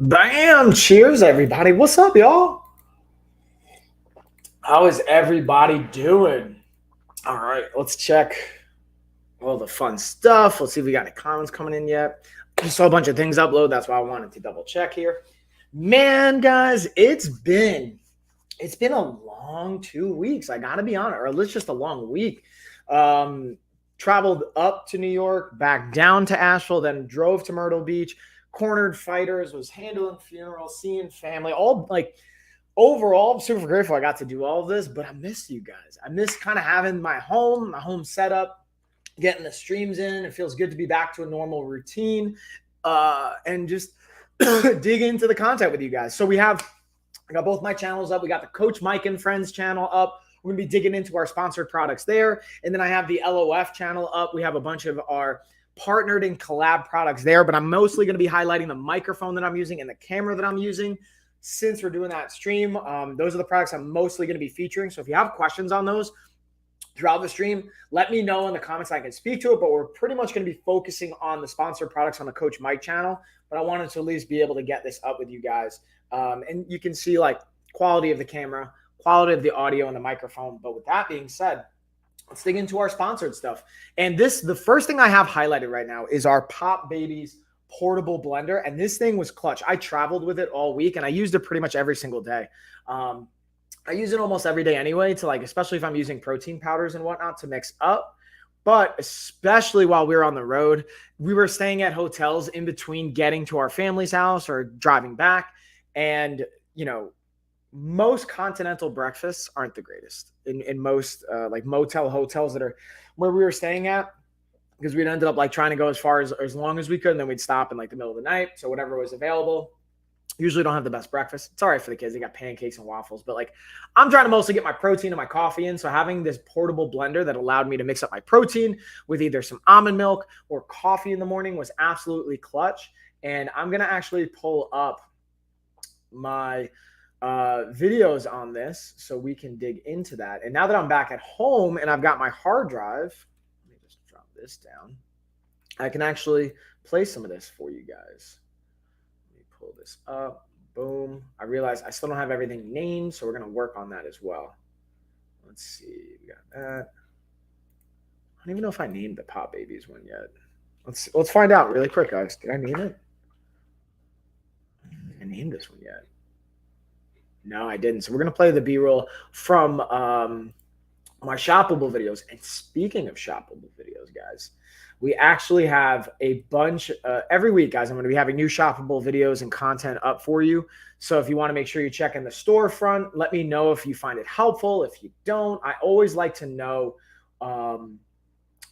Bam! Cheers, everybody. What's up, y'all? How is everybody doing? All right, let's check all the fun stuff. Let's see if we got any comments coming in yet. Just saw a bunch of things upload. That's why I wanted to double check here. Man, guys, it's been a long 2 weeks. I gotta be honest, or at least just a long week. Um, Traveled up to New York, back down to Asheville, then drove to Myrtle Beach, cornered fighters, was handling funerals, seeing family, all like overall, I'm super grateful I got to do all of this, but I miss you guys. I miss kind of having my home setup, getting the streams in. It feels good to be back to a normal routine and just dig into the content with you guys. So I got both my channels up. We got the Coach Mike and Friends channel up. We're going to be digging into our sponsored products there. And then I have the LOF channel up. We have a bunch of our partnered and collab products there, but I'm mostly going to be highlighting the microphone that I'm using and the camera that I'm using since we're doing that stream. Those are the products I'm mostly going to be featuring. So if you have questions on those throughout the stream, let me know in the comments. I can speak to it, but we're pretty much going to be focusing on the sponsored products on the Coach Mike channel. But I wanted to at least be able to get this up with you guys. And you can see like quality of the camera, quality of the audio and the microphone. But with that being said, let's dig into our sponsored stuff. And the first thing I have highlighted right now is our Pop Babies portable blender. And this thing was clutch. I traveled with it all week and I used it pretty much every single day. I use it almost every day anyway to especially if I'm using protein powders and whatnot to mix up. But especially while we were on the road, we were staying at hotels in between getting to our family's house or driving back. And, most continental breakfasts aren't the greatest in most motel hotels that are where we were staying at, because we'd ended up trying to go as far as long as we could. And then we'd stop in the middle of the night. So whatever was available. Usually don't have the best breakfast. It's all right for the kids. They got pancakes and waffles, but I'm trying to mostly get my protein and my coffee in. So having this portable blender that allowed me to mix up my protein with either some almond milk or coffee in the morning was absolutely clutch. And I'm going to actually pull up my videos on this so we can dig into that. And now that I'm back at home and I've got my hard drive, let me just drop this down. I can actually play some of this for you guys. Pull this up. Boom. I realize I still don't have everything named, so we're going to work on that as well. Let's see. We got that. I don't even know if I named the Pop Babies one yet. Let's find out really quick, guys. Did I name it? I named this one yet. No, I didn't. So we're going to play the B-roll from my shoppable videos. And speaking of shoppable videos, guys, we actually have a bunch every week, guys. I'm going to be having new shoppable videos and content up for you. So if you want to make sure you check in the storefront, let me know if you find it helpful. If you don't, I always like to know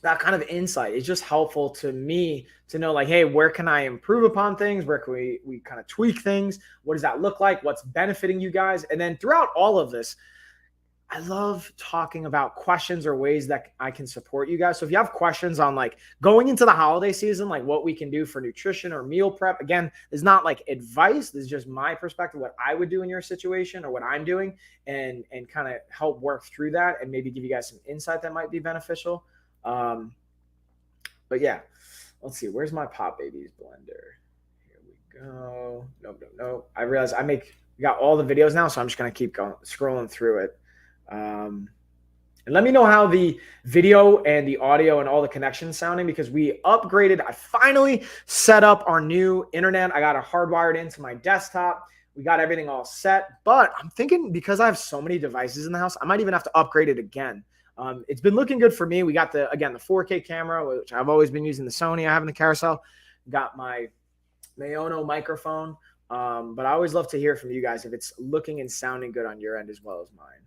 that kind of insight. It's just helpful to me to know hey, where can I improve upon things? Where can we kind of tweak things? What does that look like? What's benefiting you guys? And then throughout all of this, I love talking about questions or ways that I can support you guys. So if you have questions on going into the holiday season, what we can do for nutrition or meal prep, again, is not advice. This is just my perspective, what I would do in your situation or what I'm doing, and kind of help work through that and maybe give you guys some insight that might be beneficial. But yeah, let's see. Where's my Pop Babies blender? Here we go. Nope. I realize we got all the videos now, so I'm just going to keep scrolling through it. And let me know how the video and the audio and all the connections sounding, because we upgraded. I finally set up our new internet. I got it hardwired into my desktop. We got everything all set, but I'm thinking because I have so many devices in the house, I might even have to upgrade it again. It's been looking good for me. We got the 4K camera, which I've always been using the Sony I have in the carousel. Got my Maono microphone. But I always love to hear from you guys if it's looking and sounding good on your end as well as mine.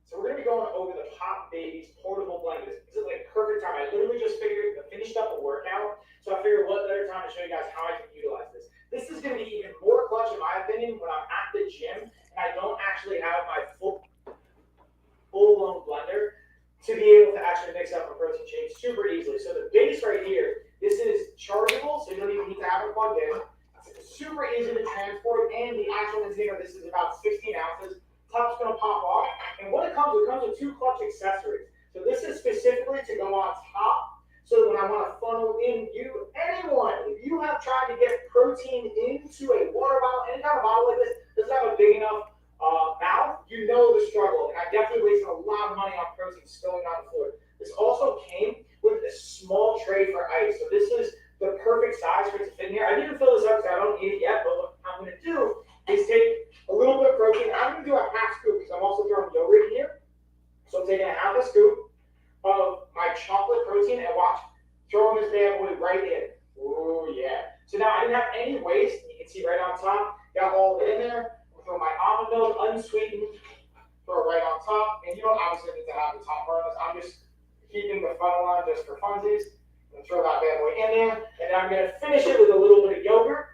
So we're going to be going over the Pop Babies portable blender. This is perfect time. I literally just finished up a workout. So I figured what better time to show you guys how I can utilize this. This is going to be even more clutch, in my opinion, when I'm at the gym and I don't actually have my full-blown blender to be able to actually mix up a protein shake super easily. So the base right here, this is chargeable, so you don't even need to have it plugged in. It's super easy to transport, and the actual container, this is about 16 ounces. Top's going to pop off, and what it comes with 2 clutch accessories. So this is specifically to go on top, so that when I want to funnel in anyone, if you have tried to get protein into a water bottle. Any kind of bottle like this doesn't have a big enough mouth. You know the struggle. And I definitely wasted a lot of money on protein spilling on the floor. This also came with a small tray for ice. So this is the perfect size for it to fit in here. I didn't fill this up because I don't eat it yet, but what I'm going to do is take a little bit of protein. I'm going to do a half scoop because I'm also throwing yogurt in here. So I'm taking a half a scoop of my chocolate protein and watch. Throwing this bad boy right in. Oh yeah. So now I didn't have any waste. You can see right on top. Got all of it in there. I'll throw my almond milk, unsweetened. Throw it right on top. And you don't obviously need to have the top part of this. I'm just keeping the funnel on just for funsies. I'm going to throw that bad boy in there. And then I'm going to finish it with a little bit of yogurt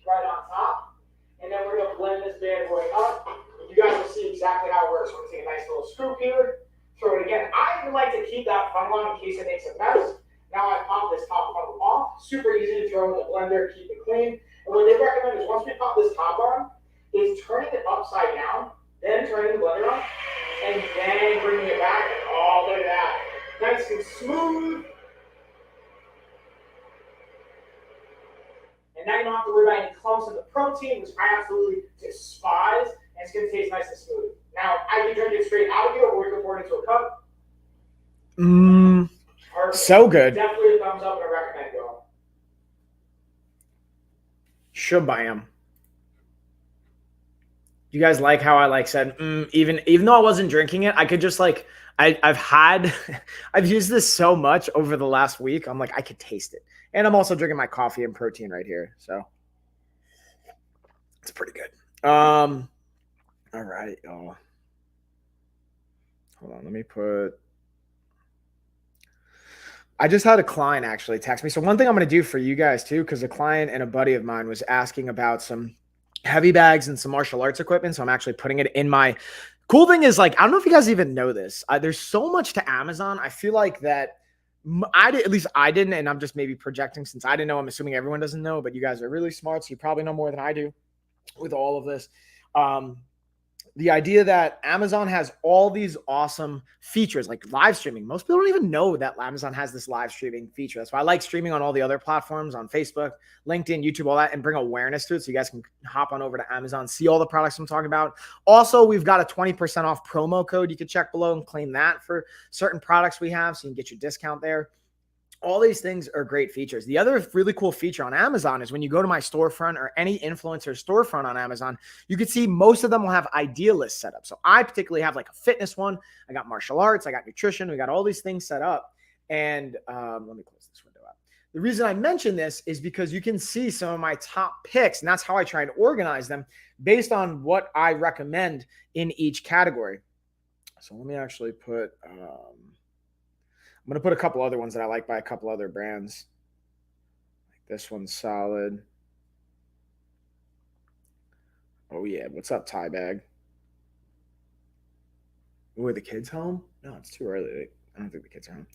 right on top. And then we're going to blend this bad boy up. And you guys will see exactly how it works. We're going to take a nice little scoop here. Throw it again. I like to keep that funnel on in case it makes a mess. Now I pop this top funnel off. Super easy to throw in the blender, keep it clean. And what they recommend is once we pop this top on, is turning it upside down, then turning the blender on, and then bringing it back. Oh, look at that. Nice and smooth. And now you don't have to worry about any clumps of the protein, which I absolutely despise. And it's going to taste nice and smooth. Now, I can drink it straight out of here, or we can pour it into a cup. So good. Definitely a thumbs up and a recommend, girl. Should buy them. You guys like how I said, even though I wasn't drinking it, I could just I've used this so much over the last week. I'm like, I could taste it. And I'm also drinking my coffee and protein right here. So it's pretty good. All right, y'all. Hold on. Let me put. I just had a client actually text me. So one thing I'm going to do for you guys too, because a client and a buddy of mine was asking about some heavy bags and some martial arts equipment. So I'm actually putting it in my cool thing is I don't know if you guys even know this. There's so much to Amazon. I feel like that at least I didn't, and I'm just maybe projecting since I didn't know. I'm assuming everyone doesn't know, but you guys are really smart. So you probably know more than I do with all of this. The idea that Amazon has all these awesome features like live streaming. Most people don't even know that Amazon has this live streaming feature. That's why I like streaming on all the other platforms on Facebook, LinkedIn, YouTube, all that, and bring awareness to it so you guys can hop on over to Amazon, see all the products I'm talking about. Also, we've got a 20% off promo code. You can check below and claim that for certain products we have so you can get your discount there. All these things are great features. The other really cool feature on Amazon is when you go to my storefront or any influencer storefront on Amazon, you can see most of them will have idea lists set up. So I particularly have a fitness one. I got martial arts. I got nutrition. We got all these things set up. And let me close this window out. The reason I mention this is because you can see some of my top picks, and that's how I try and organize them based on what I recommend in each category. So let me actually put... I'm going to put a couple other ones that I like by a couple other brands. This one's solid. Oh, yeah. What's up, Tie Bag? Ooh, are the kids home? No, it's too early. I don't think the kids are home.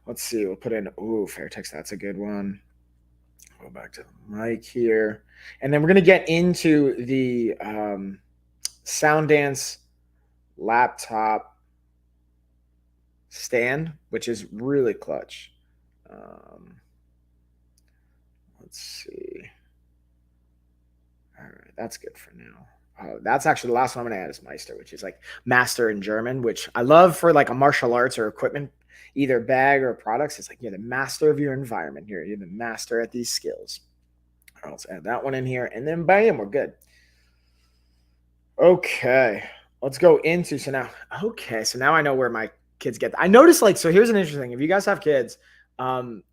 Let's see. We'll put in, Fairtex. That's a good one. Go back to the mic here. And then we're going to get into the Sounddance laptop stand, which is really clutch. Let's see. All right, that's good for now. That's actually the last one I'm going to add is Meister, which is master in German, which I love for a martial arts or equipment, either bag or products. It's you're the master of your environment here. You're the master at these skills. All right, let's add that one in here, and then bam, we're good. Okay, let's go into, so now I know where my kids get that. I noticed so here's an interesting thing. If you guys have kids, you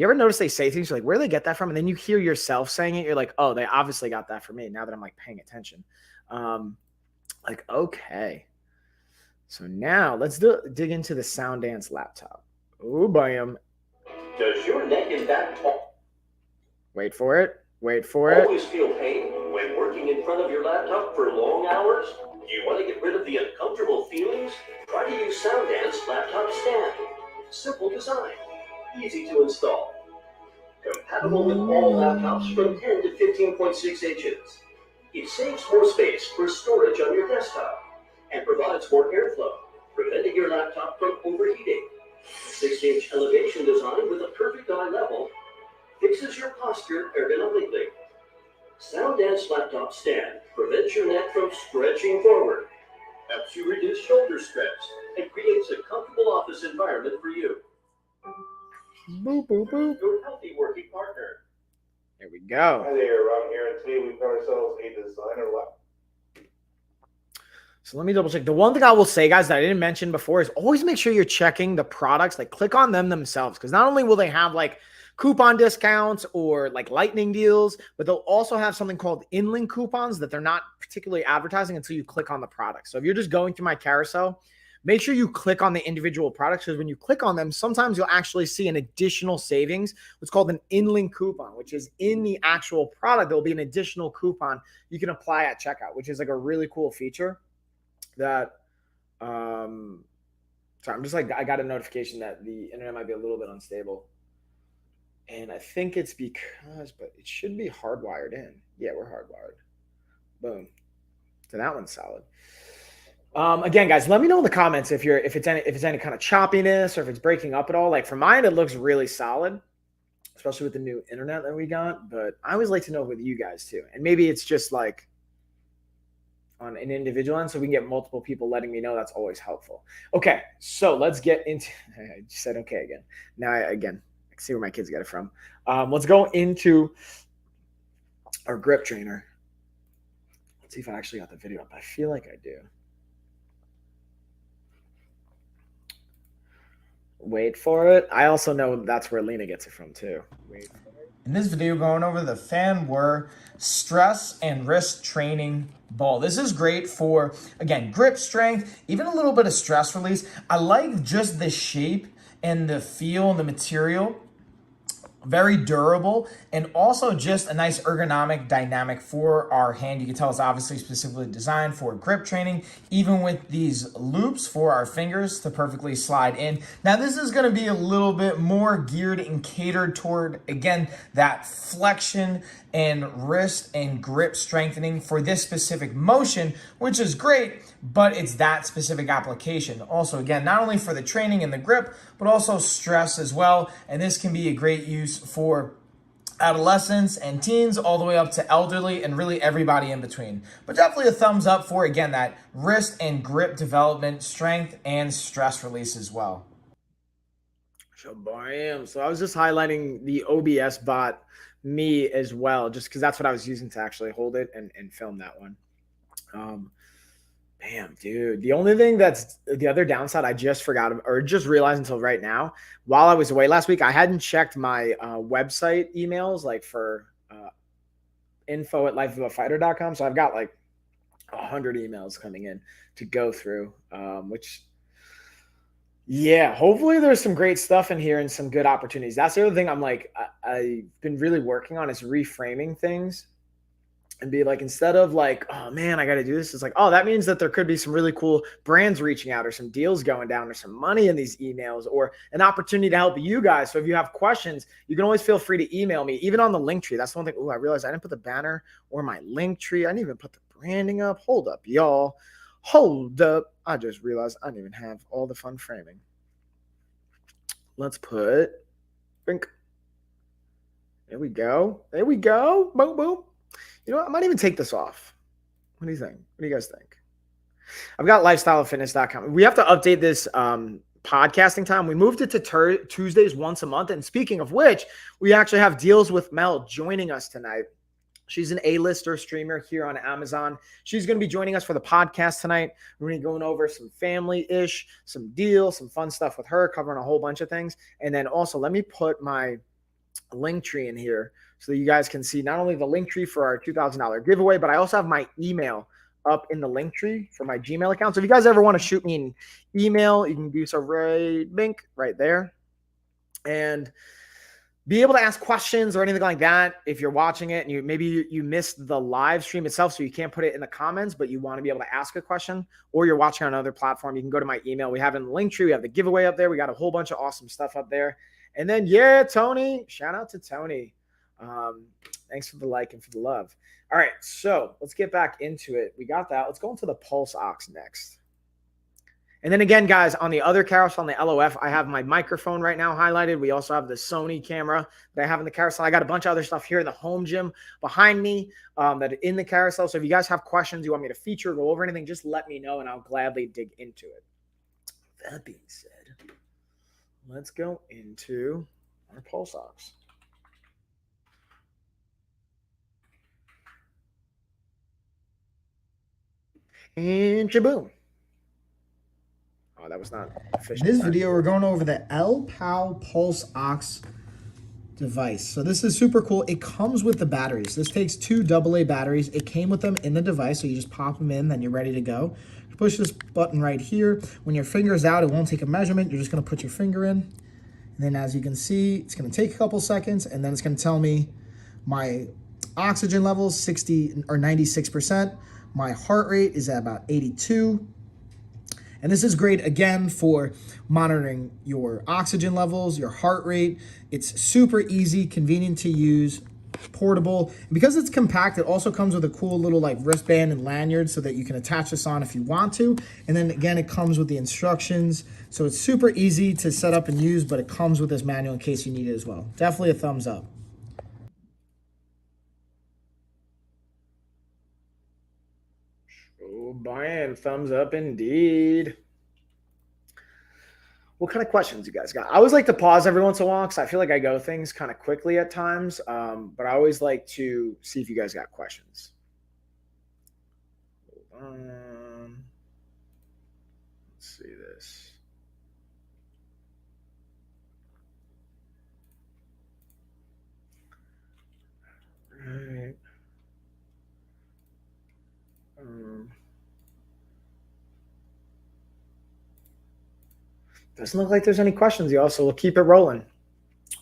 ever notice they say things you're where do they get that from? And then you hear yourself saying it. You're oh, they obviously got that from me now that I'm paying attention. Okay. So now let's dig into the Sounddance laptop. Oh, bam. Does your neck and back Wait for it. Always feel pain when working in front of your laptop for long hours? Do you want to get rid of the uncomfortable feelings? Try to use Sounddance Laptop Stand. Simple design, easy to install. Compatible with all laptops from 10 to 15.6 inches. It saves more space for storage on your desktop and provides more airflow, preventing your laptop from overheating. 6-inch elevation design with a perfect eye level fixes your posture ergonomically Soundance Laptop Stand prevents your neck from stretching forward, helps you reduce shoulder stress, and creates a comfortable office environment for you. Boop, boop, boop. Your healthy working partner. There we go. Hi there, Ron here, and today we've got ourselves a designer laptop. So let me double check. The one thing I will say, guys, that I didn't mention before is always make sure you're checking the products. Like click on them themselves, because not only will they have like coupon discounts or like lightning deals, but they'll also have something called in-link coupons that they're not particularly advertising until you click on the product. So if you're just going through my carousel, make sure you click on the individual products, because when you click on them, sometimes you'll actually see an additional savings, what's called an in-link coupon, which is in the actual product. There'll be an additional coupon you can apply at checkout, which is like a really cool feature that, sorry, I'm just like, I got a notification that the internet might be a little bit unstable. And I think it's because, but it should be hardwired in. Yeah, we're hardwired. Boom. So that one's solid. Again, guys, let me know in the comments if it's any kind of choppiness or if it's breaking up at all. Like for mine, it looks really solid, especially with the new internet that we got. But I always like to know with you guys too. And maybe it's just like on an individual end, so we can get multiple people letting me know. That's always helpful. Okay, so let's get into. I just said okay again. Now I can see where my kids get it from. Let's go into our grip trainer. Let's see if I actually got the video up. I feel like I do. Wait for it. I also know that's where Lena gets it from too. Wait for it. In this video, going over the Fanwear stress and wrist training ball. This is great for, again, grip strength, even a little bit of stress release. I like just the shape and the feel and the material. Very durable, and also just a nice ergonomic dynamic for our hand. You can tell it's obviously specifically designed for grip training, even with these loops for our fingers to perfectly slide in. Now this is going to be a little bit more geared and catered toward, again, that flexion and wrist and grip strengthening for this specific motion, which is great, but it's that specific application. Also, again, not only for the training and the grip, but also stress as well. And this can be a great use for adolescents and teens all the way up to elderly and really everybody in between. But definitely a thumbs up for, again, that wrist and grip development, strength, and stress release as well. Shabam. So I was just highlighting the OBS bot me as well, just because that's what I was using to actually hold it and film that one. Bam, dude. The only thing that's the other downside I just forgot or just realized until right now, while I was away last week, I hadn't checked my website emails like for info@lifeofafighter.com. So I've got like 100 emails coming in to go through, which, yeah, hopefully there's some great stuff in here and some good opportunities. That's the other thing I'm like, I've been really working on is reframing things. And be like, instead of like, oh man, I got to do this, it's like, oh, that means that there could be some really cool brands reaching out or some deals going down or some money in these emails or an opportunity to help you guys. So if you have questions, you can always feel free to email me, even on the link tree. That's the one thing. Oh, I realized I didn't put the banner or my link tree. I didn't even put the branding up. Hold up, y'all. Hold up. I just realized I didn't even have all the fun framing. Let's put, think. There we go. There we go. Boom, boom. You know what? I might even take this off. What do you think? What do you guys think? I've got lifestyleoffitness.com. We have to update this podcasting time. We moved it to Tuesdays once a month. And speaking of which, we actually have Deals with Mel joining us tonight. She's an A-lister streamer here on Amazon. She's going to be joining us for the podcast tonight. We're going to be going over some family-ish, some deals, some fun stuff with her, covering a whole bunch of things. And then also, let me put my link tree in here so that you guys can see not only the link tree for our $2,000 giveaway, but I also have my email up in the link tree for my Gmail account. So if you guys ever want to shoot me an email, you can do so right there. And be able to ask questions or anything like that. If you're watching it and maybe you missed the live stream itself, so you can't put it in the comments, but you want to be able to ask a question, or you're watching on another platform, you can go to my email. We have it in the link tree. We have the giveaway up there. We got a whole bunch of awesome stuff up there. And then, yeah, Tony, shout out to Tony. Thanks for the like and for the love. All right, so let's get back into it. We got that. Let's go into the Pulse Ox next. And then again, guys, on the other carousel, on the LOF, I have my microphone right now highlighted. We also have the Sony camera that I have in the carousel. I got a bunch of other stuff here in the home gym behind me that are in the carousel. So if you guys have questions, you want me to feature, go over anything, just let me know and I'll gladly dig into it. That being said, let's go into our pulse ox. And shaboom. Oh, that was not efficient. In this video, we're going over the LPOW Pulse Ox device. So this is super cool. It comes with the batteries. This takes 2 AA batteries. It came with them in the device, so you just pop them in, then you're ready to go. You push this button right here. When your finger's out, it won't take a measurement. You're just gonna put your finger in. And then as you can see, it's gonna take a couple seconds, and then it's gonna tell me my oxygen levels, 60 or 96%. My heart rate is at about 82. And this is great, again, for monitoring your oxygen levels, your heart rate. It's super easy, convenient to use, portable. And because it's compact, it also comes with a cool little like wristband and lanyard so that you can attach this on if you want to. And then again, it comes with the instructions. So it's super easy to set up and use, but it comes with this manual in case you need it as well. Definitely a thumbs up. Oh, Brian, thumbs up indeed. What kind of questions you guys got? I always like to pause every once in a while because I feel like I go things kind of quickly at times, but I always like to see if you guys got questions. Let's see this. Right. Doesn't look like there's any questions, y'all, so we'll keep it rolling.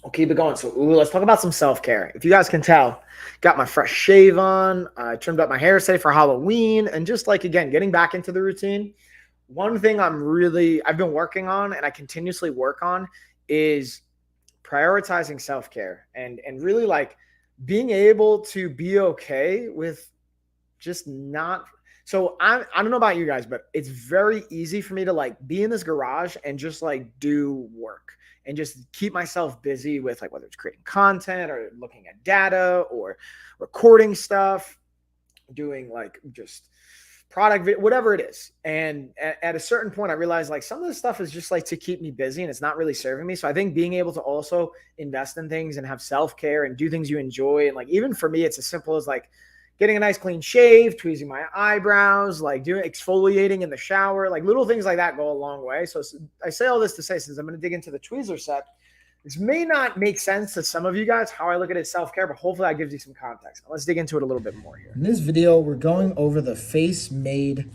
We'll keep it going. So let's talk about some self-care. If you guys can tell, got my fresh shave on. I trimmed up my hair today for Halloween. And just like, again, getting back into the routine. One thing I've been working on and I continuously work on is prioritizing self-care and really like being able to be okay with just not. So I don't know about you guys, but it's very easy for me to like be in this garage and just like do work and just keep myself busy with like whether it's creating content or looking at data or recording stuff, doing like just product, whatever it is. And at a certain point, I realized like some of this stuff is just like to keep me busy and it's not really serving me. So I think being able to also invest in things and have self-care and do things you enjoy. And like, even for me, it's as simple as like getting a nice clean shave, tweezing my eyebrows, like doing exfoliating in the shower, like little things like that go a long way. So I say all this to say, since I'm going to dig into the tweezer set, this may not make sense to some of you guys, how I look at it self-care, but hopefully that gives you some context. Let's dig into it a little bit more here. In this video, we're going over the Face-Made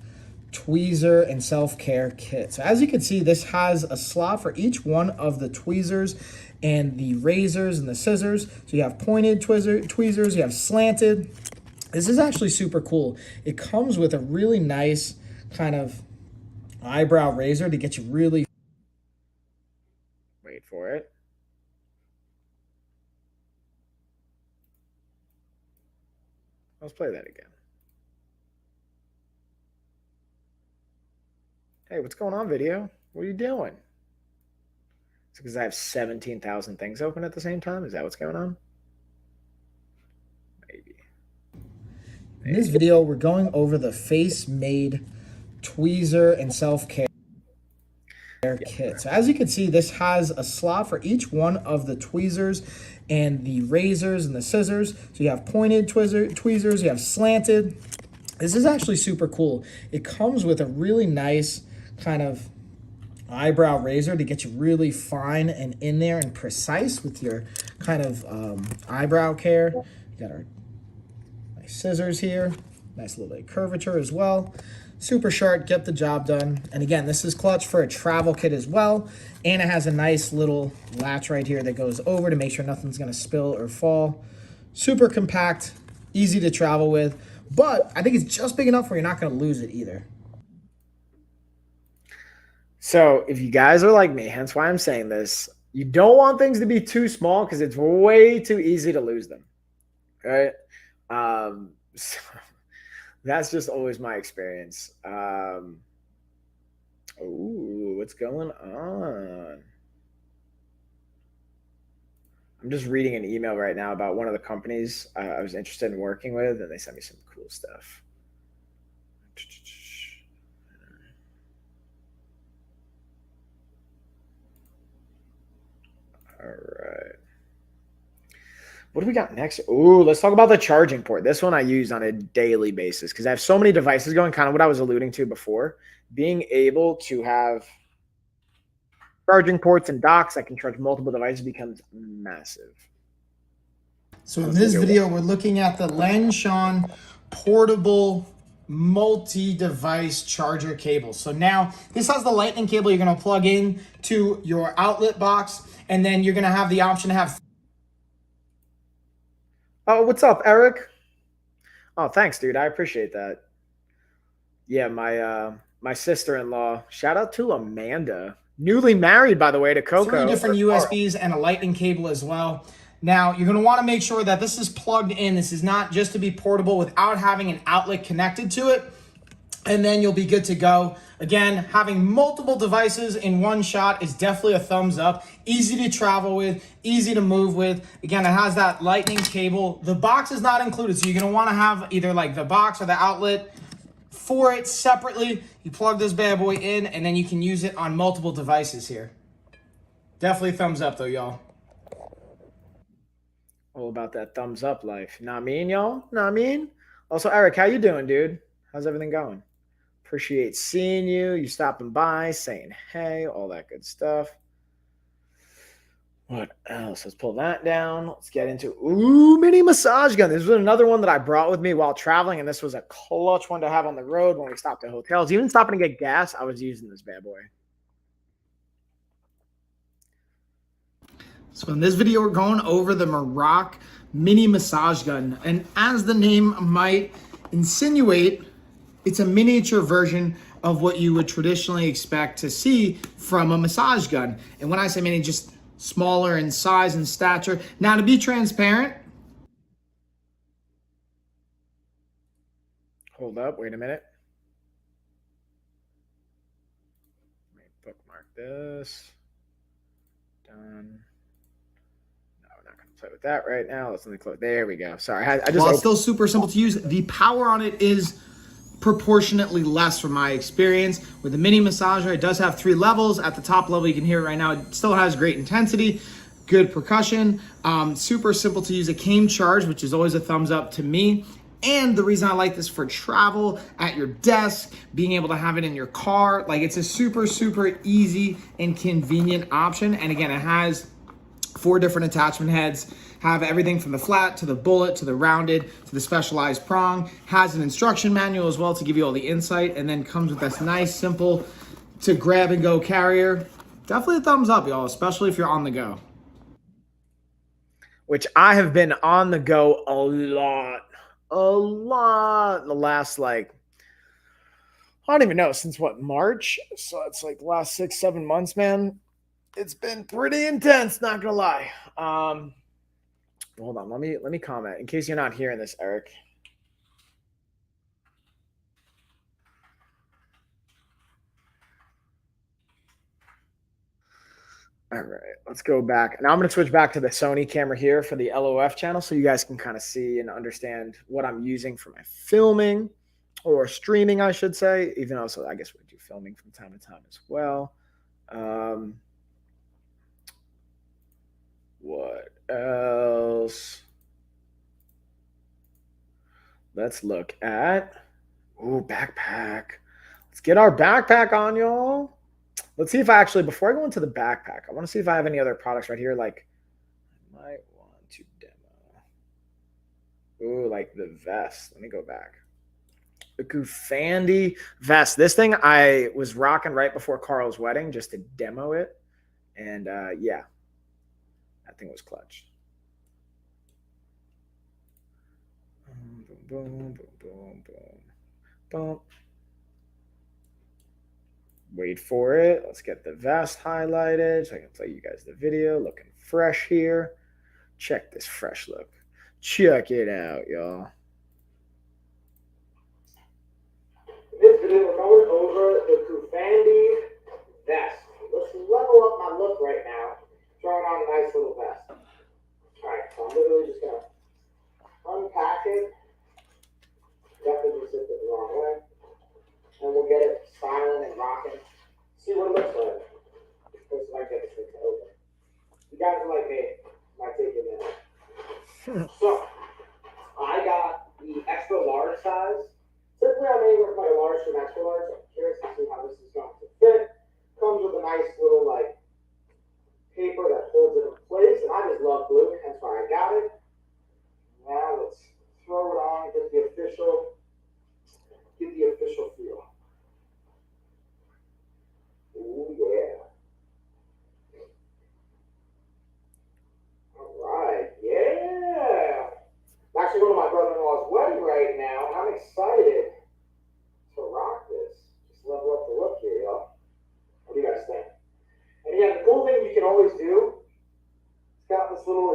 tweezer and self-care kit. So as you can see, this has a slot for each one of the tweezers and the razors and the scissors. So you have pointed tweezers, you have slanted. This is actually super cool. It comes with a really nice kind of eyebrow razor to get you really... Wait for it. Let's play that again. Hey, what's going on, video? What are you doing? It's because I have 17,000 things open at the same time? Is that what's going on? Maybe. In this video, we're going over the Face-Made tweezer and self-care kit. So as you can see, this has a slot for each one of the tweezers and the razors and the scissors. So you have pointed tweezers, you have slanted. This is actually super cool. It comes with a really nice kind of eyebrow razor to get you really fine and in there and precise with your kind of eyebrow care. You got our nice scissors here, nice little bit of curvature as well. Super sharp, get the job done. And again, this is clutch for a travel kit as well. And it has a nice little latch right here that goes over to make sure nothing's gonna spill or fall. Super compact, easy to travel with, but I think it's just big enough where you're not gonna lose it either. So if you guys are like me, hence why I'm saying this, you don't want things to be too small because it's way too easy to lose them, right? So that's just always my experience. Ooh, what's going on? I'm just reading an email right now about one of the companies I was interested in working with, and they sent me some cool stuff. All right. What do we got next? Ooh, let's talk about the charging port. This one I use on a daily basis because I have so many devices going, kind of what I was alluding to before. Being able to have charging ports and docks that can charge multiple devices becomes massive. So in this video, we're looking at the Lanshan portable multi-device charger cable. So now this has the lightning cable you're going to plug in to your outlet box, and then you're going to have the option to have. Oh, what's up, Eric? Oh, thanks, dude. I appreciate that. Yeah, my sister-in-law. Shout out to Amanda, newly married, by the way, to Coco. 3 different USBs and a lightning cable as well. Now, you're going to want to make sure that this is plugged in. This is not just to be portable without having an outlet connected to it. And then you'll be good to go. Again, having multiple devices in one shot is definitely a thumbs up. Easy to travel with, easy to move with. Again, it has that lightning cable. The box is not included, so you're going to want to have either like the box or the outlet for it separately. You plug this bad boy in, and then you can use it on multiple devices here. Definitely thumbs up, though, y'all. All about that thumbs up life. Not mean, y'all. Not mean. Also, Eric, how you doing, dude? How's everything going? Appreciate seeing you. You stopping by, saying hey, all that good stuff. What else? Let's pull that down. Let's get into mini massage gun. This was another one that I brought with me while traveling, and this was a clutch one to have on the road when we stopped at hotels. Even stopping to get gas, I was using this bad boy. So in this video, we're going over the Meroc mini massage gun. And as the name might insinuate, it's a miniature version of what you would traditionally expect to see from a massage gun. And when I say mini, just smaller in size and stature. Now, to be transparent. Hold up, wait a minute. Let me bookmark this. Done. Play with that right now. Let's let me close. There we go. Sorry, I just. While it's still super simple to use, the power on it is proportionately less from my experience. With the mini massager, it does have 3 levels. At the top level, you can hear it right now. It still has great intensity, good percussion, super simple to use. It came charged, which is always a thumbs up to me. And the reason I like this for travel, at your desk, being able to have it in your car, like it's a super, super easy and convenient option. And again, it has 4 different attachment heads, have everything from the flat to the bullet to the rounded to the specialized prong, has an instruction manual as well to give you all the insight, and then comes with this nice, simple to grab and go carrier. Definitely a thumbs up, y'all, especially if you're on the go. Which I have been on the go a lot the last, like, I don't even know, since what, March? So it's like the last 6-7 months, man. It's been pretty intense, not gonna lie. Hold on, let me comment in case you're not hearing this, Eric. All right, let's go back. Now I'm going to switch back to the Sony camera here for the LOF channel so you guys can kind of see and understand what I'm using for my filming or streaming, I should say, even also I guess we do filming from time to time as well. What else? Let's look at, backpack. Let's get our backpack on, y'all. Let's see if I actually, before I go into the backpack, I want to see if I have any other products right here. Like, I might want to demo. Like the vest. Let me go back. The Gufandi vest. This thing I was rocking right before Carl's wedding just to demo it. And yeah, that thing was clutch. Boom, boom, boom, boom, boom, boom. Wait for it. Let's get the vest highlighted so I can play you guys the video. Looking fresh here. Check this fresh look. Check it out, y'all. This video we're going over the Gufandi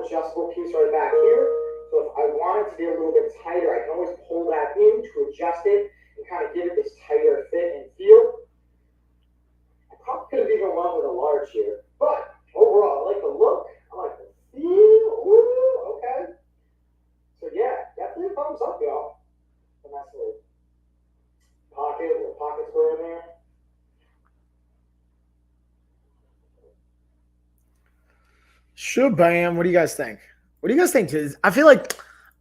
small adjustable piece right back here. So if I want it to be a little bit tighter, I can always pull that in to adjust it and kind of give it this tighter fit and feel. I probably could have even went with a large here, but overall, I like the look. I like the feel. Ooh, okay. So yeah, definitely a thumbs up, y'all. A nice little pocket square in there. Shabam. What do you guys think? What do you guys think? I feel like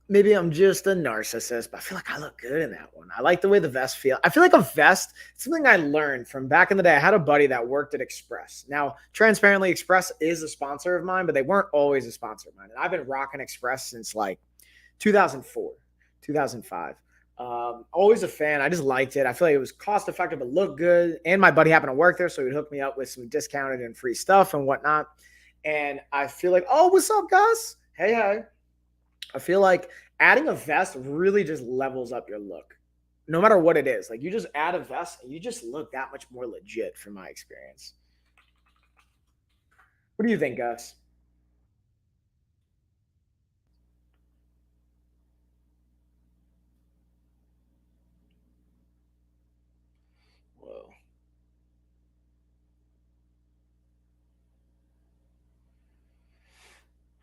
maybe I'm just a narcissist, but I feel like I look good in that one. I like the way the vest feels. I feel like a vest, it's something I learned from back in the day. I had a buddy that worked at Express. Now, transparently, Express is a sponsor of mine, but they weren't always a sponsor of mine. And I've been rocking Express since like 2004, 2005. Always a fan. I just liked it. I feel like it was cost effective, but looked good. And my buddy happened to work there, so he'd hook me up with some discounted and free stuff and whatnot. And I feel like, oh, what's up, guys? Hey, hey. I feel like adding a vest really just levels up your look, no matter what it is. Like, you just add a vest and you just look that much more legit from my experience. What do you think, Gus? Whoa.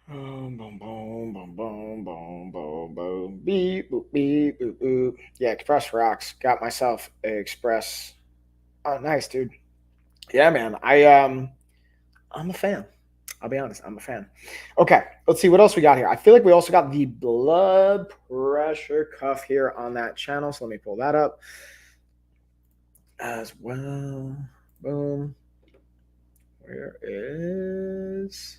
Boom, boom, boom, boom, boom, boom, boom, boom, beep, boop, beep, boop, boop. Yeah, Express rocks. Got myself a Express. Oh, nice, dude. Yeah, man. I'm a fan. I'll be honest. I'm a fan. Okay, let's see what else we got here. I feel like we also got the blood pressure cuff here on that channel. So let me pull that up as well. Boom. Where is...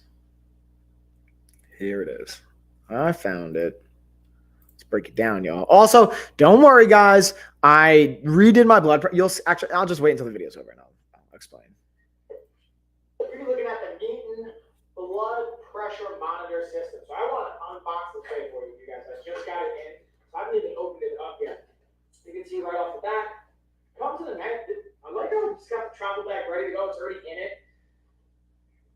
Here it is. I found it. Let's break it down, y'all. Also, don't worry, guys. I redid my blood pressure. You'll actually. I'll just wait until the video's over and I'll explain. You're looking at the Neaton blood pressure monitor system. So I want to unbox this thing for you guys. I just got it in. So I haven't even opened it up yet. You can see right off the bat. Comes in the net. I like how it's got the travel bag ready to go. It's already in it.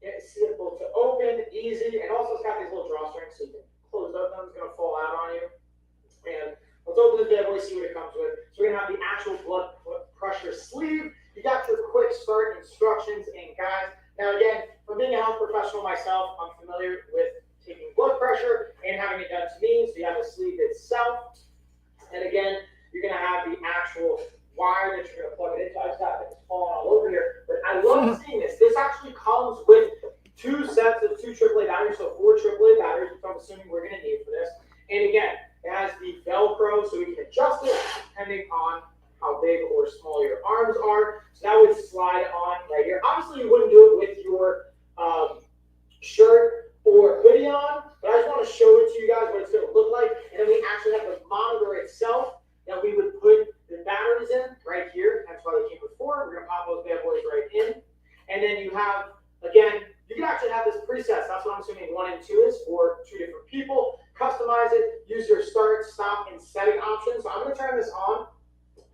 It's simple to open, easy, and also it's got these little drawstrings so you can close up. Nothing's going to fall out on you. And let's open this bad boy, see what it comes with. So we're going to have the actual blood pressure sleeve. You got your quick start instructions and guides. Now again, from being a health professional myself, I'm familiar with taking blood pressure and having it done to me. So you have the sleeve itself. And again, you're going to have the actual wire that you're going to plug it into. I just got it falling all over here. But I love seeing this. This actually comes with two sets of 2 AAA batteries, so 4 AAA batteries, which I'm assuming we're going to need for this. And again, it has the Velcro, so we can adjust it depending on how big or small your arms are. So that would slide on right here. Obviously, you wouldn't do it with your shirt or hoodie on, but I just want to show it to you guys what it's going to look like. And then we actually have the monitor itself that we would put the batteries in right here. That's why they came with 4. We're going to pop those bad boys right in. And then you have, again, you can actually have this presets. That's what I'm assuming 1 and 2 is for 2 different people. Customize it. Use your start, stop, and setting options. So I'm going to turn this on.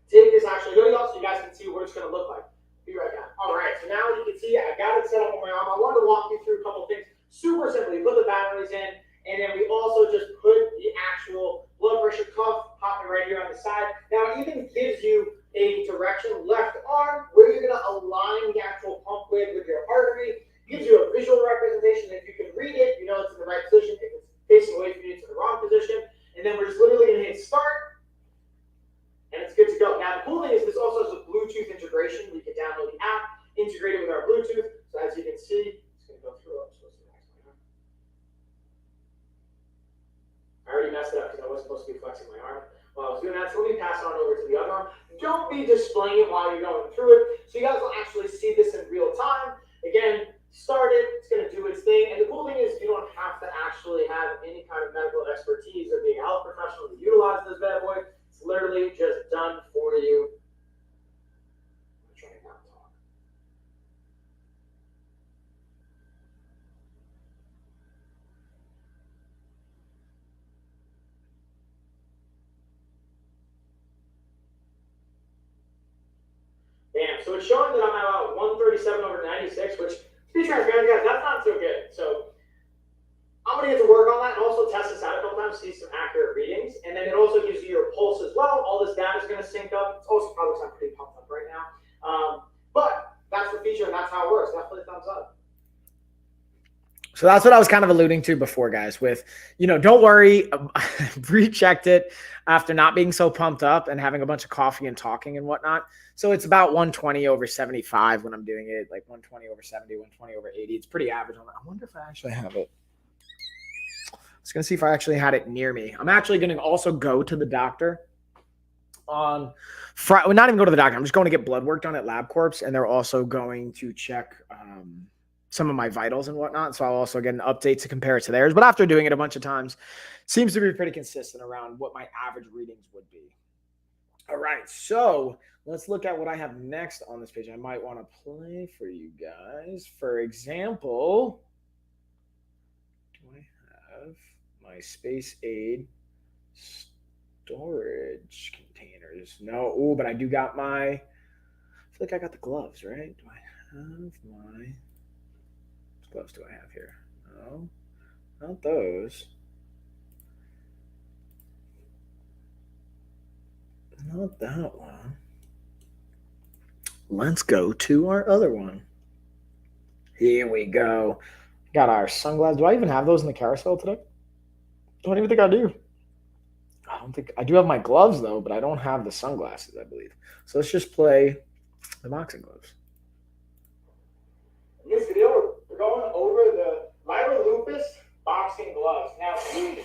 Take this actually hoodie off so you guys can see what it's going to look like. Be right back. All right. So now you can see I got it set up on my arm. I wanted to walk you through a couple of things. Super simply, put the batteries in. And then we also just put the actual blood pressure cuff, pop it right here on the side. Now it even gives you a direction, left arm, where you're going to align the actual pump with your heart rate. Gives you a visual representation. If you can read it, you know it's in the right position. If it's facing away from you, it's in the wrong position. And then we're just literally going to hit start, and it's good to go. Now the cool thing is this also has a Bluetooth integration. We can download the app, integrate it with our Bluetooth. So as you can see, it's going to go through. I already messed it up because I wasn't supposed to be flexing my arm while I was doing that. So let me pass on over to the other arm. Don't be displaying it while you're going through it. So you guys will actually see this in real time. Again, start it. It's going to do its thing. And the cool thing is you don't have to actually have any kind of medical expertise or being a health professional to utilize this bad boy. It's literally just done for you. I'm trying not to talk. Damn, so it's showing that I'm at about 137/96, which, to be transparent, guys, that's not so good. So I'm I'm going to get to work on that and also test this out a couple times, see some accurate readings. And then it also gives you your pulse as well. All this data is going to sync up. It's also probably looks like pretty pumped up right now. But that's the feature and that's how it works. Definitely thumbs up. So that's what I was kind of alluding to before, guys, with, don't worry, rechecked it after not being so pumped up and having a bunch of coffee and talking and whatnot. So it's about 120 over 75 when I'm doing it, like 120 over 70, 120 over 80. It's pretty average on that. I wonder if I actually have it. I was going to see if I actually had it near me. I'm actually going to also go to the doctor on Friday. Well, not even go to the doctor. I'm just going to get blood work done at LabCorp, and they're also going to check some of my vitals and whatnot. So I'll also get an update to compare it to theirs. But after doing it a bunch of times, seems to be pretty consistent around what my average readings would be. All right. So let's look at what I have next on this page. I might want to play for you guys. For example, do I have my Space Aid storage containers? No. Oh, but I do got my, I feel like I got the gloves, right? Do I have my... gloves do I have here? No, not those. Not that one. Let's go to our other one. Here we go. Got our sunglasses. Do I even have those in the carousel today? Don't even think I do. I don't think I do have my gloves though, but I don't have the sunglasses, I believe. So let's just play the boxing gloves. In this video, we're going over the Lyra Lupus boxing gloves. Now, these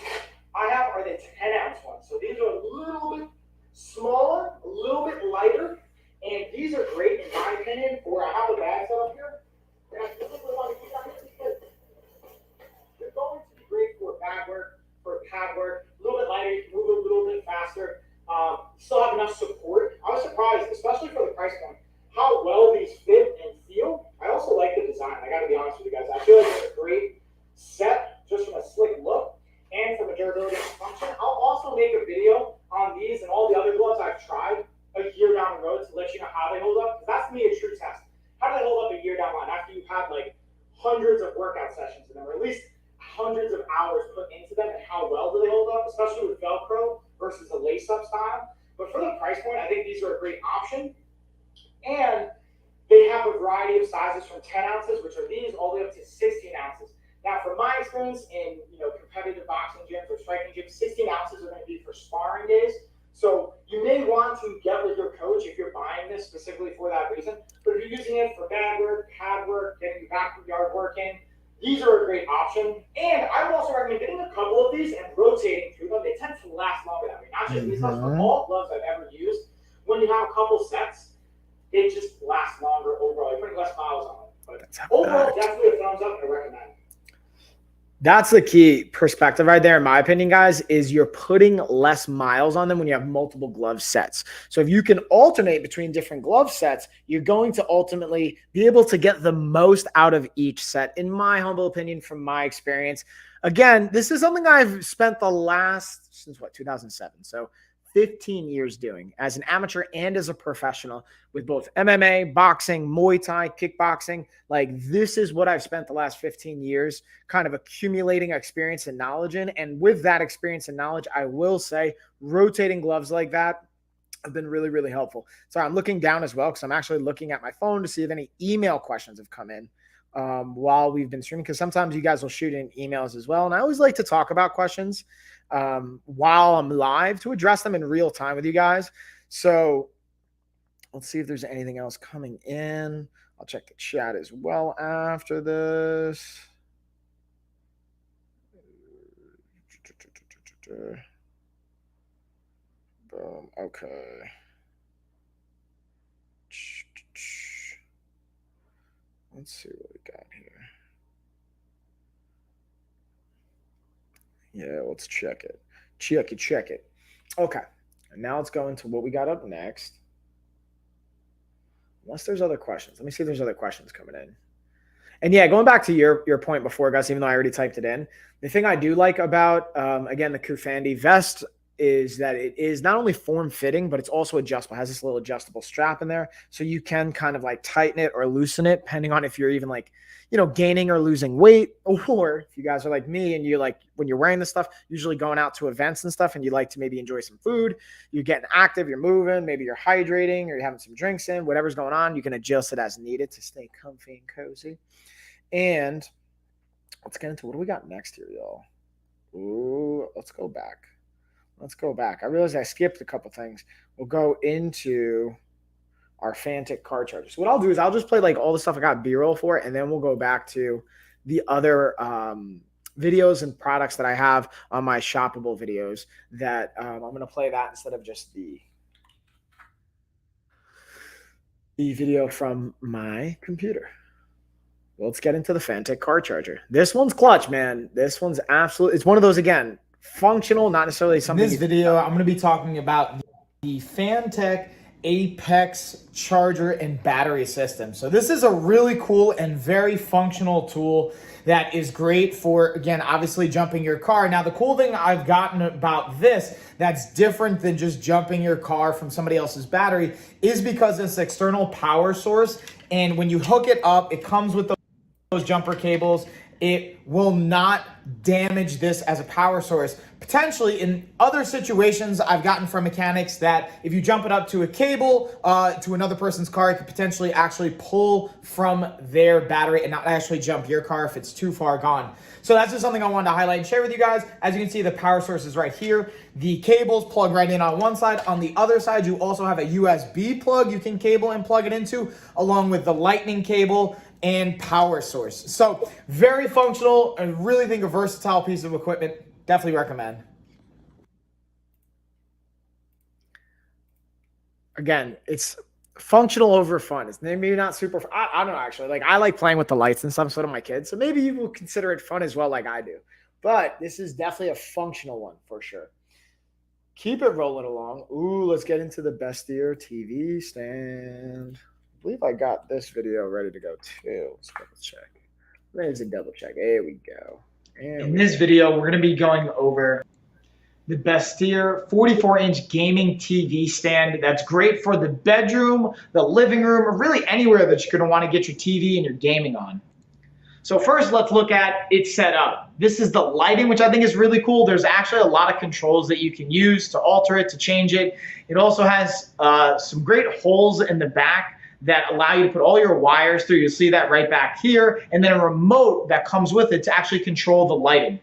I have are the 10-ounce ones. So these are a little bit smaller, a little bit lighter, and these are great in my opinion for, I have the bag set up here. And I specifically want to keep that because they're going to be great for bag work, for pad work, a little bit lighter, you can move a little bit faster, still have enough support. I was surprised, especially for the price point, how well these fit and feel. I also like the design. I got to be honest with you guys. I feel like it's a great set just from a slick look and from a durability and function. I'll also make a video on these and all the other gloves I've tried a year down the road to let you know how they hold up. Because that's to me a true test. How do they hold up a year down the line after you've had like hundreds of workout sessions in them, or at least hundreds of hours put into them, and how well do they hold up, especially with Velcro versus a lace-up style. But for the price point, I think these are a great option. And they have a variety of sizes from 10 ounces, which are these, all the way up to 16 ounces. Now, from my experience in competitive boxing gyms or striking gyms, 16 ounces are going to be for sparring days. So you may want to get with your coach if you're buying this specifically for that reason. But if you're using it for bag work, pad work, getting your backyard work in, these are a great option. And I would also recommend getting a couple of these and rotating through them. They tend to last longer that way. Not just these gloves, but all gloves I've ever used. When you have a couple sets, it just lasts longer overall. You're putting less miles on it. But overall, definitely a thumbs up and I recommend it. That's the key perspective right there, in my opinion, guys, is you're putting less miles on them when you have multiple glove sets. So if you can alternate between different glove sets, you're going to ultimately be able to get the most out of each set, in my humble opinion, from my experience. Again, this is something I've spent the last, since 2007. So 15 years doing as an amateur and as a professional with both MMA, boxing, Muay Thai, kickboxing. Like, this is what I've spent the last 15 years kind of accumulating experience and knowledge in. And with that experience and knowledge, I will say rotating gloves like that have been really, really helpful. So I'm looking down as well because I'm actually looking at my phone to see if any email questions have come in while we've been streaming, because sometimes you guys will shoot in emails as well. And I always like to talk about questions while I'm live to address them in real time with you guys. So let's see if there's anything else coming in. I'll check the chat as well after this. Boom. Okay. Let's see what we got here. Yeah, let's check it. Check it. Okay. And now let's go into what we got up next. Unless there's other questions. Let me see if there's other questions coming in. And yeah, going back to your point before, Gus, even though I already typed it in, the thing I do like about, again, the Kufandi vest is that it is not only form fitting, but it's also adjustable. It has this little adjustable strap in there. So you can kind of like tighten it or loosen it depending on if you're even like, gaining or losing weight, or if you guys are like me and you like when you're wearing this stuff, usually going out to events and stuff, and you like to maybe enjoy some food, you're getting active, you're moving, maybe you're hydrating or you're having some drinks in, whatever's going on, you can adjust it as needed to stay comfy and cozy. And let's get into what do we got next here, y'all. Ooh, let's go back. I realized I skipped a couple things. We'll go into our Fantic car chargers. So what I'll do is I'll just play like all the stuff I got B-roll for, and then we'll go back to the other videos and products that I have on my shoppable videos that I'm going to play that instead of just the video from my computer. Well, let's get into the Fantic car charger. This one's clutch, man. This one's absolutely, it's one of those, again, functional, not necessarily something. In this video, I'm going to be talking about the Fantic Apex charger and battery system. So this is a really cool and very functional tool that is great for, again, obviously jumping your car. Now, the cool thing I've gotten about this that's different than just jumping your car from somebody else's battery is because it's external power source. And when you hook it up, it comes with those jumper cables. It will not damage this as a power source. Potentially in other situations, I've gotten from mechanics that if you jump it up to a cable to another person's car, it could potentially actually pull from their battery and not actually jump your car if it's too far gone. So that's just something I wanted to highlight and share with you guys. As you can see, the power source is right here. The cables plug right in on one side. On the other side, you also have a USB plug you can cable and plug it into, along with the lightning cable and power source. So very functional. I really think a versatile piece of equipment. Definitely recommend. Again, it's functional over fun. It's maybe not super. I don't know, actually. Like, I like playing with the lights and stuff, so do my kids. So maybe you will consider it fun as well, like I do. But this is definitely a functional one for sure. Keep it rolling along. Ooh, let's get into the Bestier TV stand. I believe I got this video ready to go too. Let's double check. There's a double check. There we go. In this video, we're going to be going over the Bestier 44-inch gaming TV stand that's great for the bedroom, the living room, or really anywhere that you're going to want to get your TV and your gaming on. So first, let's look at its setup. This is the lighting, which I think is really cool. There's actually a lot of controls that you can use to alter it, to change it. It also has some great holes in the back that allow you to put all your wires through. You'll see that right back here. And then a remote that comes with it to actually control the lighting.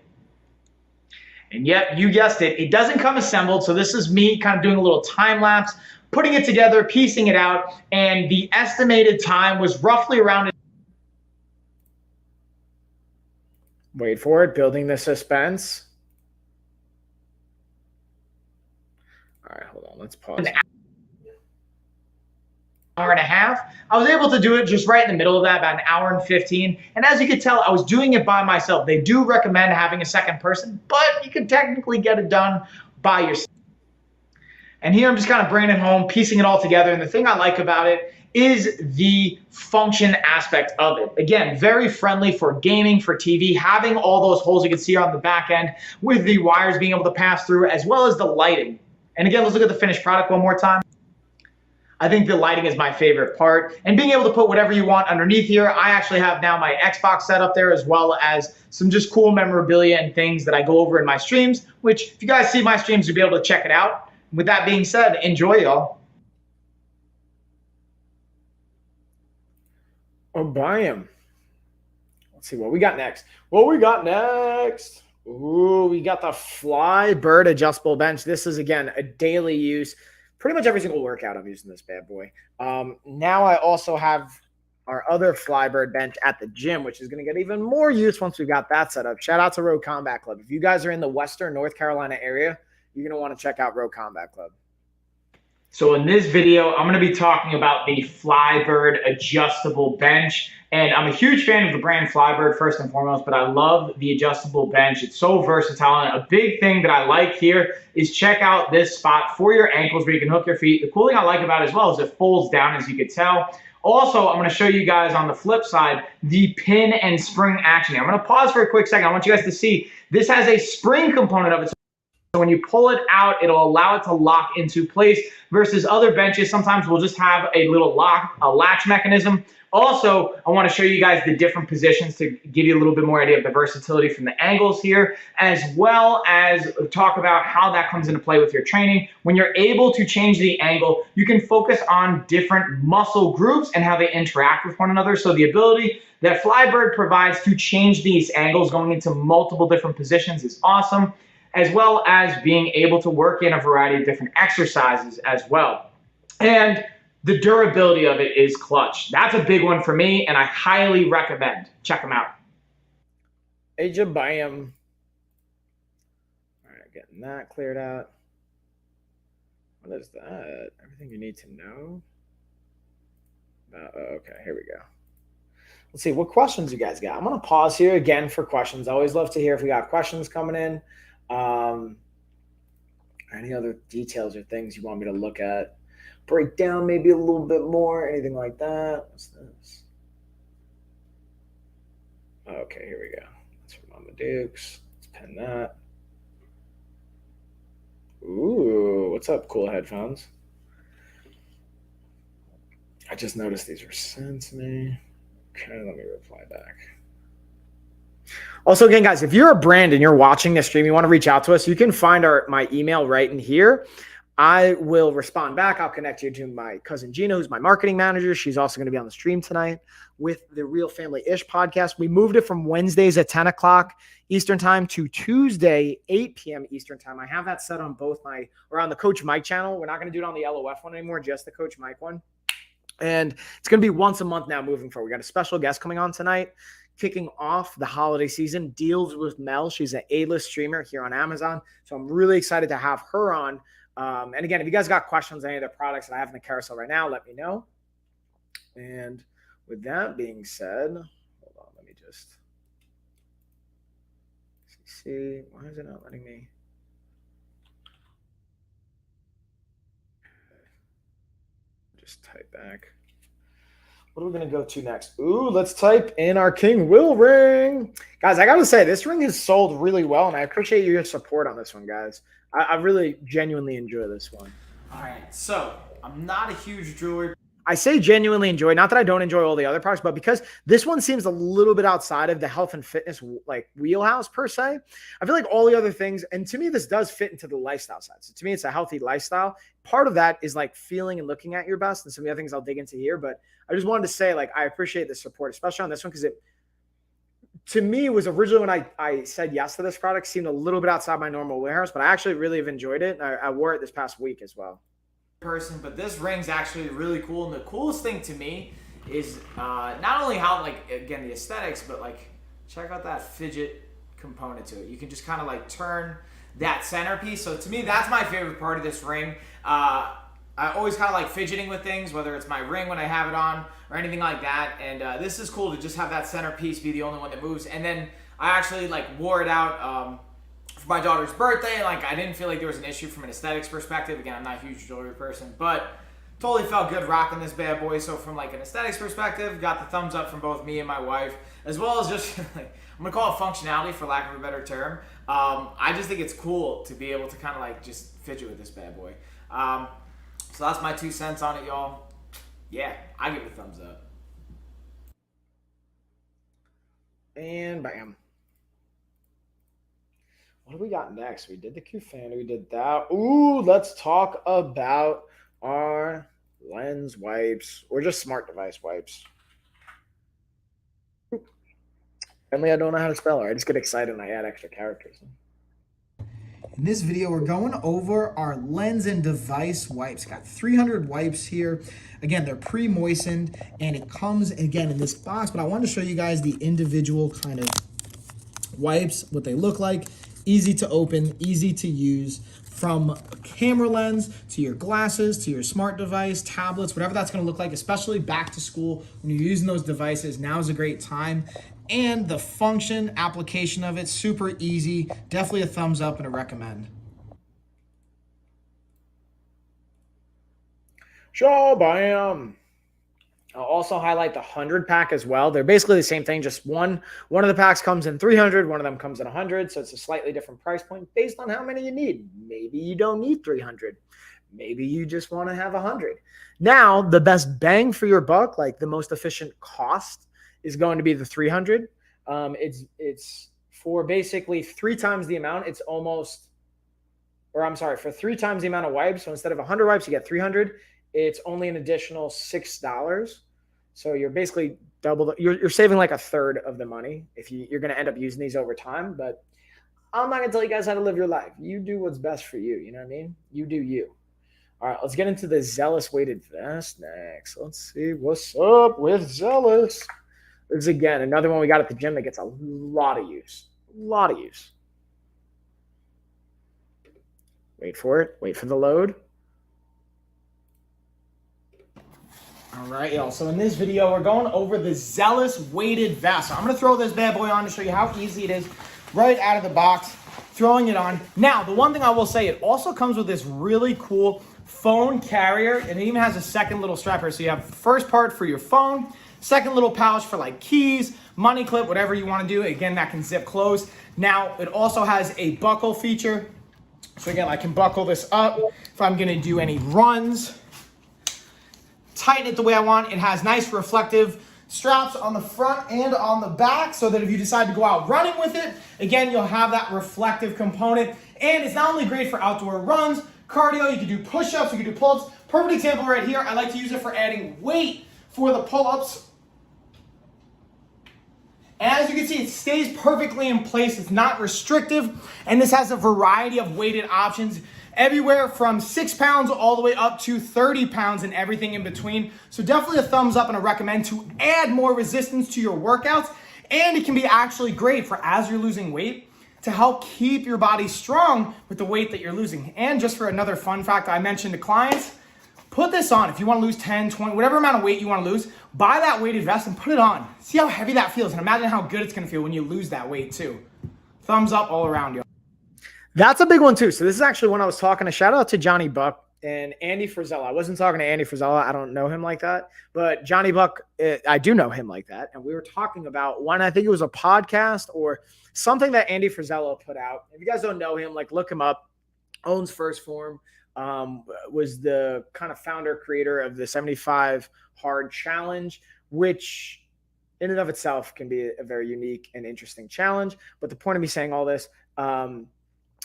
And yep, you guessed it, it doesn't come assembled. So this is me kind of doing a little time lapse, putting it together, piecing it out. And the estimated time was roughly around. Wait for it, building the suspense. All right, hold on, let's pause. Hour and a half. I was able to do it just right in the middle of that, about an hour and 15. And as you can tell, I was doing it by myself. They do recommend having a second person, but you can technically get it done by yourself. And here I'm just kind of bringing it home, piecing it all together. And the thing I like about it is the function aspect of it. Again, very friendly for gaming, for TV, having all those holes you can see on the back end with the wires being able to pass through, as well as the lighting. And again, let's look at the finished product one more time. I think the lighting is my favorite part, and being able to put whatever you want underneath here. I actually have now my Xbox set up there, as well as some just cool memorabilia and things that I go over in my streams, which if you guys see my streams, you'll be able to check it out. With that being said, enjoy, y'all. Oh, buy him. Let's see what we got next. Ooh, we got the Flybird adjustable bench. This is, again, a daily use. Pretty much every single workout I'm using this bad boy. Now I also have our other Flybird bench at the gym, which is going to get even more use once we got that set up. Shout out to Rogue Combat Club. If you guys are in the Western North Carolina area, you're going to want to check out Rogue Combat Club. So in this video, I'm going to be talking about the Flybird adjustable bench. And I'm a huge fan of the brand Flybird first and foremost, but I love the adjustable bench. It's so versatile. And a big thing that I like here is check out this spot for your ankles where you can hook your feet. The cool thing I like about it as well is it folds down, as you can tell. Also, I'm going to show you guys on the flip side the pin and spring action. I'm going to pause for a quick second. I want you guys to see this has a spring component of it. So when you pull it out, it'll allow it to lock into place versus other benches. Sometimes we'll just have a little latch mechanism. Also, I want to show you guys the different positions to give you a little bit more idea of the versatility from the angles here, as well as talk about how that comes into play with your training. When you're able to change the angle, you can focus on different muscle groups and how they interact with one another. So the ability that Flybird provides to change these angles going into multiple different positions is awesome, as well as being able to work in a variety of different exercises as well. And the durability of it is clutch. That's a big one for me, and I highly recommend. Check them out. Ajabam. All right, getting that cleared out. What is that? Everything you need to know? Okay, here we go. Let's see, what questions you guys got? I'm going to pause here again for questions. I always love to hear if we got questions coming in. Any other details or things you want me to look at? Break down maybe a little bit more, anything like that. What's this? Okay, here we go. That's from Mama Dukes. Let's pin that. Ooh, what's up, cool headphones? I just noticed these were sent to me. Okay, let me reply back. Also, again, guys, if you're a brand and you're watching this stream, you want to reach out to us, you can find my email right in here. I will respond back. I'll connect you to my cousin Gina, who's my marketing manager. She's also going to be on the stream tonight with the Real Family Ish podcast. We moved it from Wednesdays at 10 o'clock Eastern time to Tuesday, 8 p.m. Eastern time. I have that set on both on the Coach Mike channel. We're not going to do it on the LOF one anymore, just the Coach Mike one. And it's going to be once a month now moving forward. We got a special guest coming on tonight, kicking off the holiday season, Deals with Mel. She's an A-list streamer here on Amazon. So I'm really excited to have her on. And again, if you guys got questions on any of the products that I have in the carousel right now, let me know. And with that being said, hold on, let me just see. Why is it not letting me? Just type back. What are we going to go to next? Ooh, let's type in our King Will ring. Guys, I got to say, this ring has sold really well, and I appreciate your support on this one, guys. I really genuinely enjoy this one. All right, so I'm not a huge jewelry. I say genuinely enjoy, not that I don't enjoy all the other products, but because this one seems a little bit outside of the health and fitness like wheelhouse per se. I feel like all the other things, and to me, this does fit into the lifestyle side. So to me, it's a healthy lifestyle. Part of that is like feeling and looking at your best, and some of the other things I'll dig into here. But I just wanted to say, like, I appreciate the support, especially on this one, because it, to me, was originally when I said yes to this product, seemed a little bit outside my normal warehouse, but I actually really have enjoyed it. I wore it this past week as well. Person, but this ring's actually really cool, and the coolest thing to me is not only how, like, again, the aesthetics, but like, check out that fidget component to it. You can just kind of like turn that centerpiece. So to me, that's my favorite part of this ring. I always kind of like fidgeting with things, whether it's my ring when I have it on or anything like that. And this is cool to just have that centerpiece be the only one that moves. And then I actually like wore it out for my daughter's birthday, and like I didn't feel like there was an issue from an aesthetics perspective. Again, I'm not a huge jewelry person, but totally felt good rocking this bad boy. So from like an aesthetics perspective, got the thumbs up from both me and my wife, as well as just like, I'm gonna call it functionality for lack of a better term. I just think it's cool to be able to kind of like just fidget with this bad boy. So that's my 2 cents on it, y'all. Yeah, I give it a thumbs up. And bam. What do we got next? We did the Q-Fan. We did that. Ooh, let's talk about our lens wipes or just smart device wipes. Emily, I don't know how to spell her. I just get excited and I add extra characters. In this video, we're going over our lens and device wipes. Got 300 wipes here. Again, they're pre-moistened, and it comes, again, in this box, but I wanted to show you guys the individual kind of wipes, what they look like. Easy to open, easy to use, from a camera lens to your glasses, to your smart device, tablets, whatever that's gonna look like, especially back to school when you're using those devices. Now is a great time. And the function, application of it, super easy. Definitely a thumbs up and a recommend. Shabam. I'll also highlight the 100 pack as well. They're basically the same thing, just one of the packs comes in 300, one of them comes in 100, so it's a slightly different price point based on how many you need. Maybe you don't need 300. Maybe you just want to have 100. Now, the best bang for your buck, like the most efficient cost, is going to be the 300. It's for basically 3 times the amount. It's almost, or I'm sorry, for 3 times the amount of wipes. So instead of 100 wipes, you get 300. It's only an additional $6. So you're basically you're saving like a third of the money if you're going to end up using these over time. But I'm not going to tell you guys how to live your life. You do what's best for you. You know what I mean? You do you. All right, let's get into the Zealous weighted vest next. Let's see what's up with Zealous. This is, again, another one we got at the gym that gets a lot of use. A lot of use. Wait for it. Wait for the load. All right, y'all. So in this video, we're going over the Zealous weighted vest. So I'm going to throw this bad boy on to show you how easy it is right out of the box, throwing it on. Now, the one thing I will say, it also comes with this really cool phone carrier, and it even has a second little strap here. So you have the first part for your phone, second little pouch for like keys, money clip, whatever you want to do. Again, that can zip closed. Now, it also has a buckle feature. So again, I can buckle this up if I'm going to do any runs. Tighten it the way I want. It has nice reflective straps on the front and on the back so that if you decide to go out running with it, again, you'll have that reflective component. And it's not only great for outdoor runs, cardio, you can do push-ups, you can do pull-ups. Perfect example right here. I like to use it for adding weight for the pull-ups. And as you can see, it stays perfectly in place. It's not restrictive. And this has a variety of weighted options, everywhere from 6 pounds all the way up to 30 pounds and everything in between. So definitely a thumbs up and a recommend to add more resistance to your workouts. And it can be actually great for as you're losing weight to help keep your body strong with the weight that you're losing. And just for another fun fact I mentioned to clients, put this on. If you want to lose 10, 20, whatever amount of weight you want to lose, buy that weighted vest and put it on. See how heavy that feels, and imagine how good it's going to feel when you lose that weight too. Thumbs up all around, y'all. That's a big one too. So this is actually when I was talking to, shout out to Johnny Buck and Andy Frisella. I wasn't talking to Andy Frisella. I don't know him like that, but Johnny Buck, I do know him like that. And we were talking about one, I think it was a podcast or something that Andy Frisella put out. If you guys don't know him, like look him up. Owns First Form. Was the kind of founder creator of the 75 Hard Challenge, which in and of itself can be a very unique and interesting challenge. But the point of me saying all this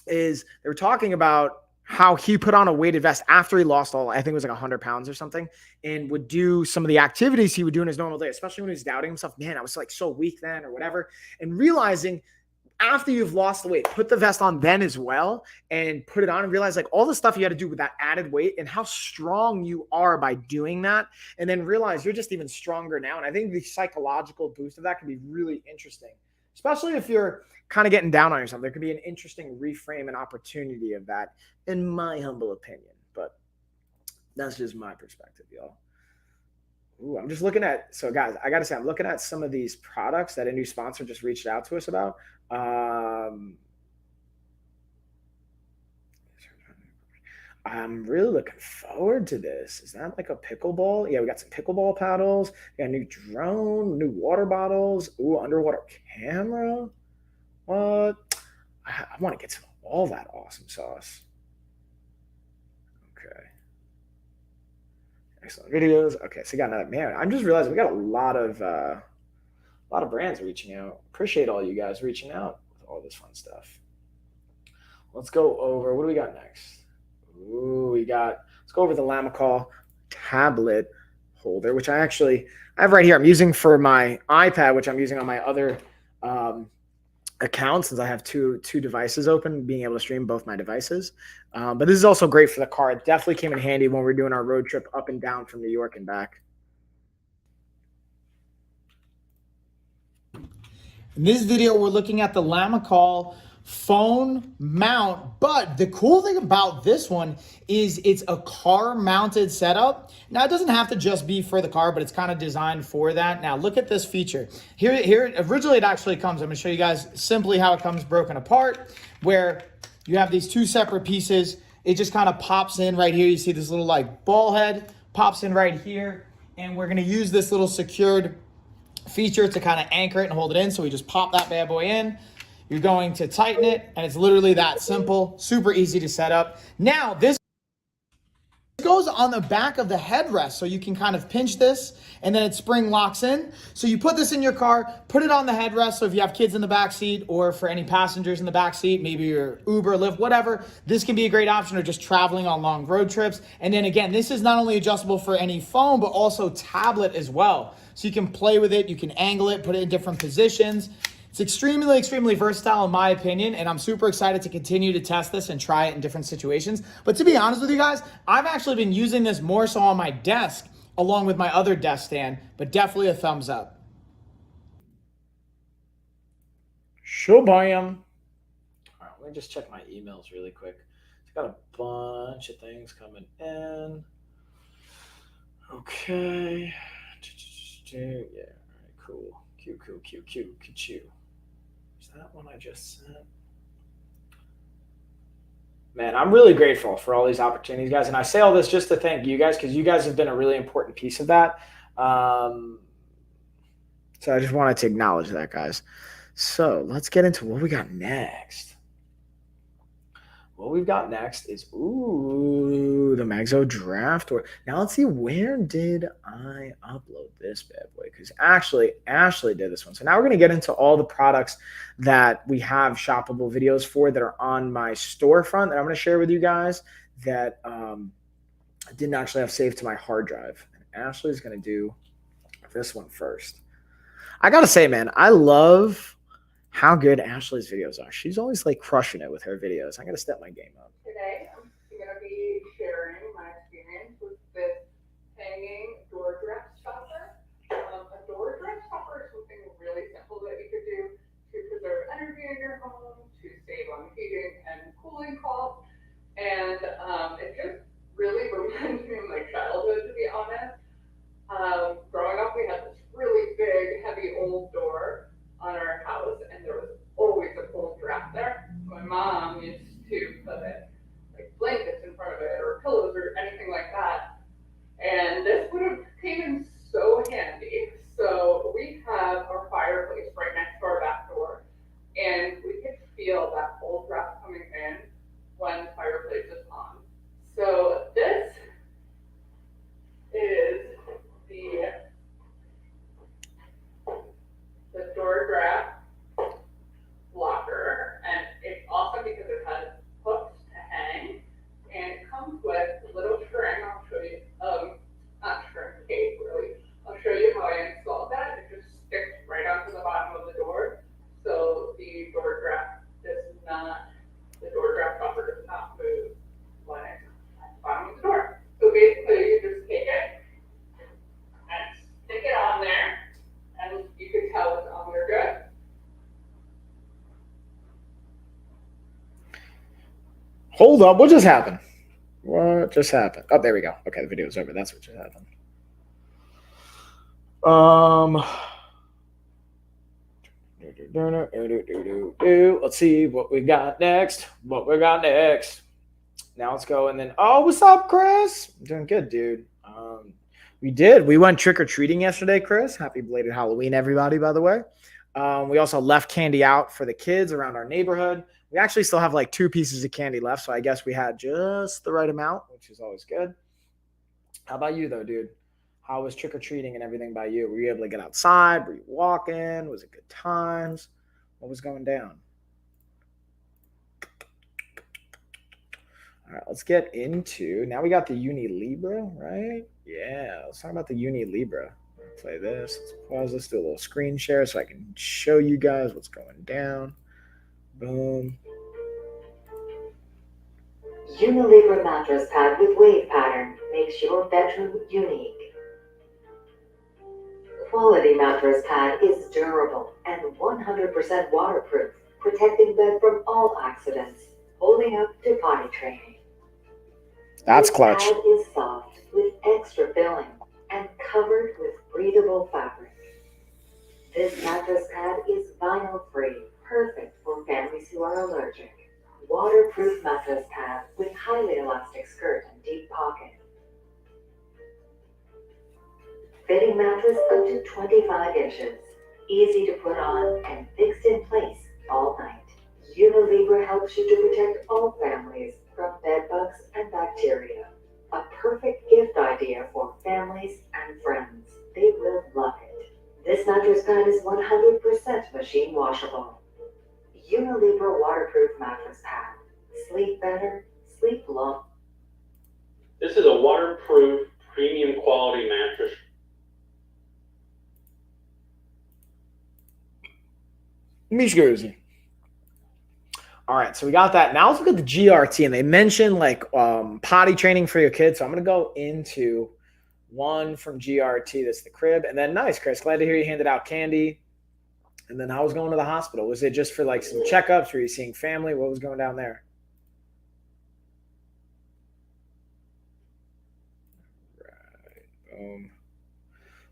is they were talking about how he put on a weighted vest after he lost I think it was like 100 pounds or something, and would do some of the activities he would do in his normal day, especially when he was doubting himself. Man, I was like so weak then or whatever. And realizing after you've lost the weight, put the vest on then as well and put it on and realize like all the stuff you had to do with that added weight and how strong you are by doing that. And then realize you're just even stronger now. And I think the psychological boost of that can be really interesting, especially if you're kind of getting down on yourself. There could be an interesting reframe and opportunity of that, in my humble opinion. But that's just my perspective, y'all. Ooh, I'm just looking at, so guys, I got to say, I'm looking at some of these products that a new sponsor just reached out to us about. I'm really looking forward to this. Is that like a pickleball? Yeah, we got some pickleball paddles. We got a new drone, new water bottles. Ooh, underwater camera. What? I want to get some of all that awesome sauce. Okay. Excellent videos. Okay, so we got another, man, I'm just realizing we got a lot of brands reaching out. Appreciate all you guys reaching out with all this fun stuff. Let's go over, what do we got next? Ooh, let's go over the Lamicall tablet holder, which I have right here. I'm using for my iPad, which I'm using on my other account since I have two devices open, being able to stream both my devices. But this is also great for the car. It definitely came in handy when we're doing our road trip up and down from New York and back. In this video, we're looking at the Lamicall phone mount, but the cool thing about this one is it's a car mounted setup. Now it doesn't have to just be for the car, but it's kind of designed for that. Now look at this feature here. Originally it actually comes, I'm going to show you guys simply how it comes broken apart, where you have these two separate pieces. It just kind of pops in right here. You see this little like ball head pops in right here. And we're gonna use this little secured feature to kind of anchor it and hold it in. So we just pop that bad boy in. You're going to tighten it, and it's literally that simple, super easy to set up. Now, this goes on the back of the headrest, so you can kind of pinch this and then it spring locks in. So you put this in your car, put it on the headrest. So if you have kids in the back seat, or for any passengers in the back seat, maybe your Uber, Lyft, whatever, this can be a great option, or just traveling on long road trips. And then again, this is not only adjustable for any phone, but also tablet as well. So you can play with it, you can angle it, put it in different positions. It's extremely, extremely versatile in my opinion, and I'm super excited to continue to test this and try it in different situations. But to be honest with you guys, I've actually been using this more so on my desk along with my other desk stand, but definitely a thumbs up. Shabam. All right, let me just check my emails really quick. I've got a bunch of things coming in. Okay. Yeah, all right, cool. Q. Is that one I just sent? Man, I'm really grateful for all these opportunities, guys. And I say all this just to thank you guys, because you guys have been a really important piece of that. So I just wanted to acknowledge that, guys. So let's get into what we got next. What we've got next is, the Magzo draft. Now let's see, where did I upload this bad boy? Because actually, Ashley did this one. So now we're going to get into all the products that we have shoppable videos for that are on my storefront that I'm going to share with you guys that I didn't actually have saved to my hard drive. And Ashley's going to do this one first. I got to say, man, I love how good Ashley's videos are. She's always like crushing it with her videos. I got to step my game up. Today, I'm going to be sharing my experience with this hanging door draft stopper. A door draft stopper is something really simple that you could do to preserve energy in your home, to save on heating and cooling costs. And it just really reminds me of my childhood, to be honest. Growing up, we had this really big, heavy old door on our house, and there was always a cold draft there. My mom used to put like blankets in front of it, or pillows, or anything like that. And this would have came in so handy. So we have our fireplace right next to our back door, and we could feel that cold draft coming in when the fireplace is on. So this is the door draft blocker, and it's awesome because it has hooks to hang, and it comes with a little string. I'll show you, not string, tape really. I'll show you how I installed that. It just sticks right onto the bottom of the door, so the door draft stopper does not move when it's at the bottom of the door. So basically, you just take it and stick it on there, and you can tell it's on there good. Hold up. What just happened? What just happened? Oh, there we go. Okay, the video's over. That's what just happened. Let's see what we got next. Now let's go. And then, what's up, Chris? I'm doing good, dude. We went trick-or-treating yesterday, Chris. Happy belated Halloween, everybody, by the way. We also left candy out for the kids around our neighborhood. We actually still have like 2 pieces of candy left, so I guess we had just the right amount, which is always good. How about you, though, dude? How was trick-or-treating and everything by you? Were you able to get outside? Were you walking? Was it good times? What was going down? All right, let's get into, now we got the Uni Libra, right? Yeah, let's talk about the Uni Libra. Play this. Let's pause. Let's do a little screen share so I can show you guys what's going down. Boom. Unilibra mattress pad with wave pattern makes your bedroom unique. Quality mattress pad is durable and 100% waterproof, protecting bed from all accidents, holding up to potty training. That's clutch. This pad is soft with extra filling and covered with breathable fabric. This mattress pad is vinyl-free, perfect for families who are allergic. Waterproof mattress pad with highly elastic skirt and deep pocket. Fitting mattress up to 25 inches. Easy to put on and fixed in place all night. Unilibra helps you to protect all families from bed bugs and bacteria. A perfect gift idea for families and friends. They will love it. This mattress pad is 100% machine washable. Unilibra waterproof mattress pad. Sleep better, sleep long. This is a waterproof, premium quality mattress. Me excuse me. All right, so we got that. Now let's look at the GRT, and they mentioned like potty training for your kids. So I'm gonna go into one from GRT. That's the crib, and then nice, Chris. Glad to hear you handed out candy. And then how was going to the hospital? Was it just for like some checkups? Were you seeing family? What was going down there? Right.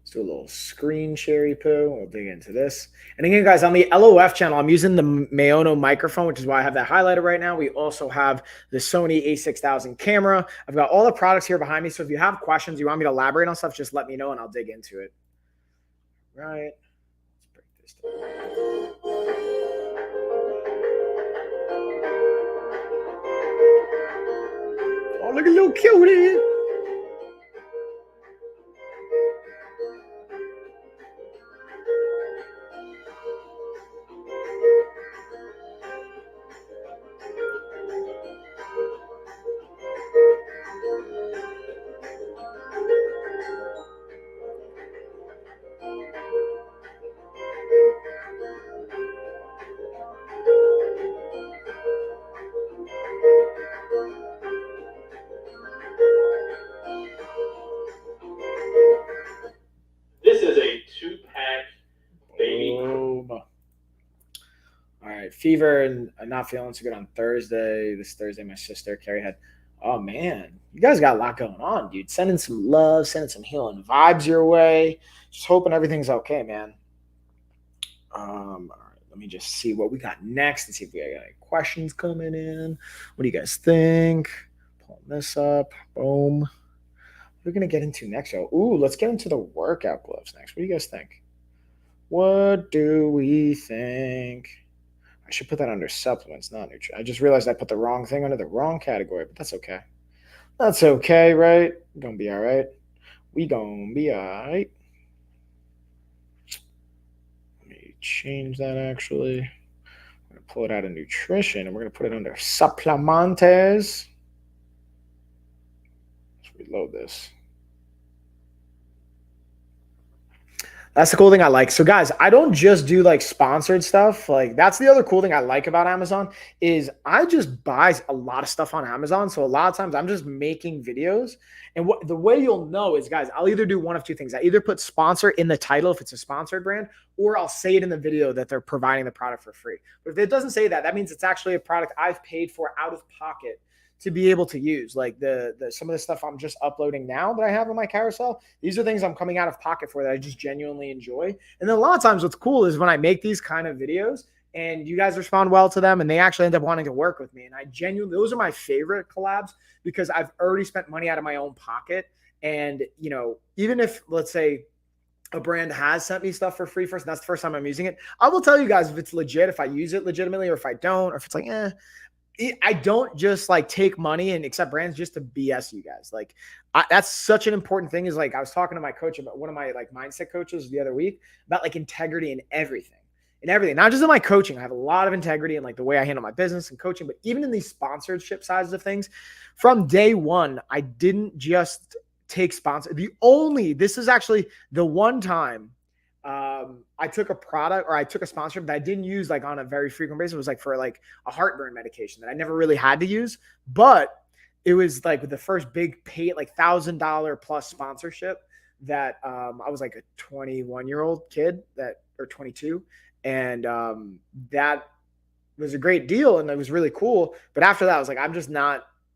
Let's do a little screen cherry poo. We'll dig into this. And again, guys, on the LOF channel, I'm using the Maono microphone, which is why I have that highlighted right now. We also have the Sony a6000 camera. I've got all the products here behind me. So if you have questions, you want me to elaborate on stuff, just let me know and I'll dig into it. Right. Let's break this down. Oh, look at little cutie. This is a 2-pack baby. All right, fever and not feeling so good on Thursday. This Thursday, my sister Carrie had. Oh man, you guys got a lot going on, dude. Sending some love, sending some healing vibes your way. Just hoping everything's okay, man. All right, let me just see what we got next and see if we got any questions coming in. What do you guys think? Pulling this up. Boom. What are we gonna get into next? Ooh, let's get into the workout gloves next. What do you guys think? What do we think? I should put that under supplements, not nutrition. I just realized I put the wrong thing under the wrong category, but that's okay. That's okay, right? We're gonna be all right. We gonna be all right. Let me change that actually. I'm gonna pull it out of nutrition and we're gonna put it under supplementes. Let's reload this. That's the cool thing I like. So guys, I don't just do like sponsored stuff. Like that's the other cool thing I like about Amazon is I just buy a lot of stuff on Amazon. So a lot of times I'm just making videos. And what the way you'll know is, guys, I'll either do one of two things. I either put sponsor in the title if it's a sponsored brand, or I'll say it in the video that they're providing the product for free. But if it doesn't say that, that means it's actually a product I've paid for out of pocket to be able to use. Like the some of the stuff I'm just uploading now that I have on my carousel, these are things I'm coming out of pocket for that I just genuinely enjoy. And then a lot of times what's cool is when I make these kind of videos and you guys respond well to them and they actually end up wanting to work with me. And I genuinely, those are my favorite collabs because I've already spent money out of my own pocket. And, you know, even if, let's say, a brand has sent me stuff for free first, and that's the first time I'm using it, I will tell you guys if it's legit, if I use it legitimately, or if I don't, or if it's like, I don't just like take money and accept brands just to BS you guys. Like that's such an important thing is like, I was talking to my coach about one of my like mindset coaches the other week about like integrity in everything, not just in my coaching. I have a lot of integrity in like the way I handle my business and coaching, but even in these sponsorship sides of things from day one, I didn't just take sponsor. This is actually the one time I took a product or I took a sponsorship that I didn't use like on a very frequent basis. It was like for like a heartburn medication that I never really had to use, but it was like the first big pay, like $1,000 plus sponsorship that I was like a 21-year-old kid or 22. And that was a great deal and it was really cool. But after that, I was like,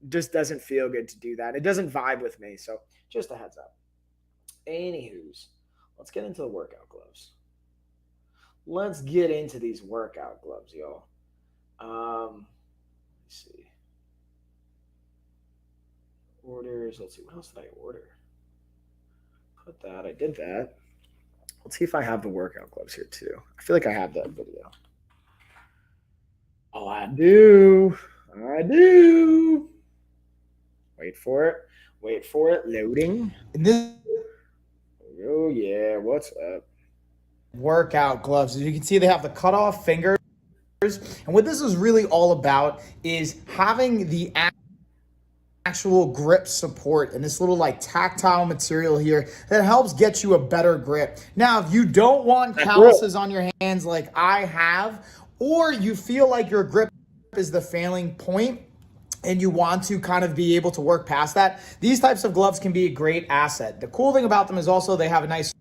just doesn't feel good to do that. It doesn't vibe with me. So just a heads up. Anywho's. Let's get into the workout gloves. Let's get into these workout gloves, y'all. Let's see. Orders. Let's see. What else did I order? put that. I did that. Let's see if I have the workout gloves here too. I feel like I have that video. Oh, I do. I do. Wait for it. Wait for it. Loading. And this Oh, yeah. What's up? workout gloves, as you can see, they have the cutoff fingers. And what this is really all about is having the actual grip support and this little like tactile material here that helps get you a better grip. Now, if you don't want calluses on your hands like I have, or you feel like your grip is the failing point and you want to kind of be able to work past that, these types of gloves can be a great asset. The cool thing about them is also they have a nice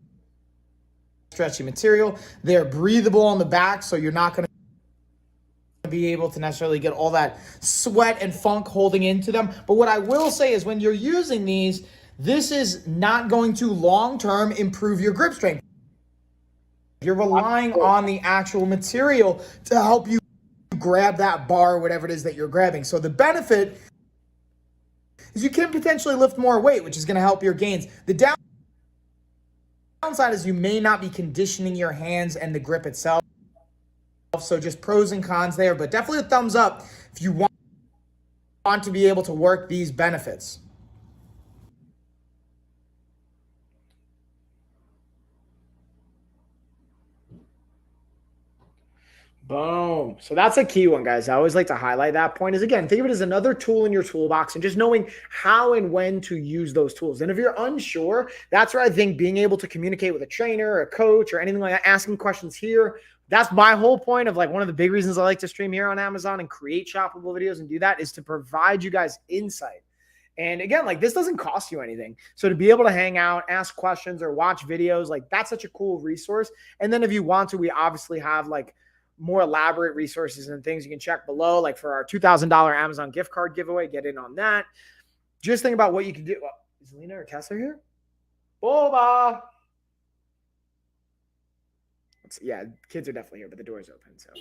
stretchy material. They're breathable on the back, so you're not going to be able to necessarily get all that sweat and funk holding into them. But what I will say is when you're using these, this is not going to long-term improve your grip strength. You're relying on the actual material to help you grab that bar or whatever it is that you're grabbing. So the benefit is you can potentially lift more weight, which is going to help your gains. The downside is you may not be conditioning your hands and the grip itself. So just pros and cons there, but definitely a thumbs up if you want to be able to work these benefits. Boom. So that's a key one, guys. I always like to highlight that point is, again, think of it as another tool in your toolbox and just knowing how and when to use those tools. And if you're unsure, that's where I think being able to communicate with a trainer or a coach or anything like that, asking questions here, that's my whole point of like one of the big reasons I like to stream here on Amazon and create shoppable videos and do that is to provide you guys insight. And again, like this doesn't cost you anything. So to be able to hang out, ask questions or watch videos, like that's such a cool resource. And then if you want to, we obviously have like more elaborate resources and things you can check below, like for our $2,000 Amazon gift card giveaway, get in on that. Just think about what you can do. Oh, is Lena or Tessa here? Boba. Yeah, kids are definitely here, but the door's open. So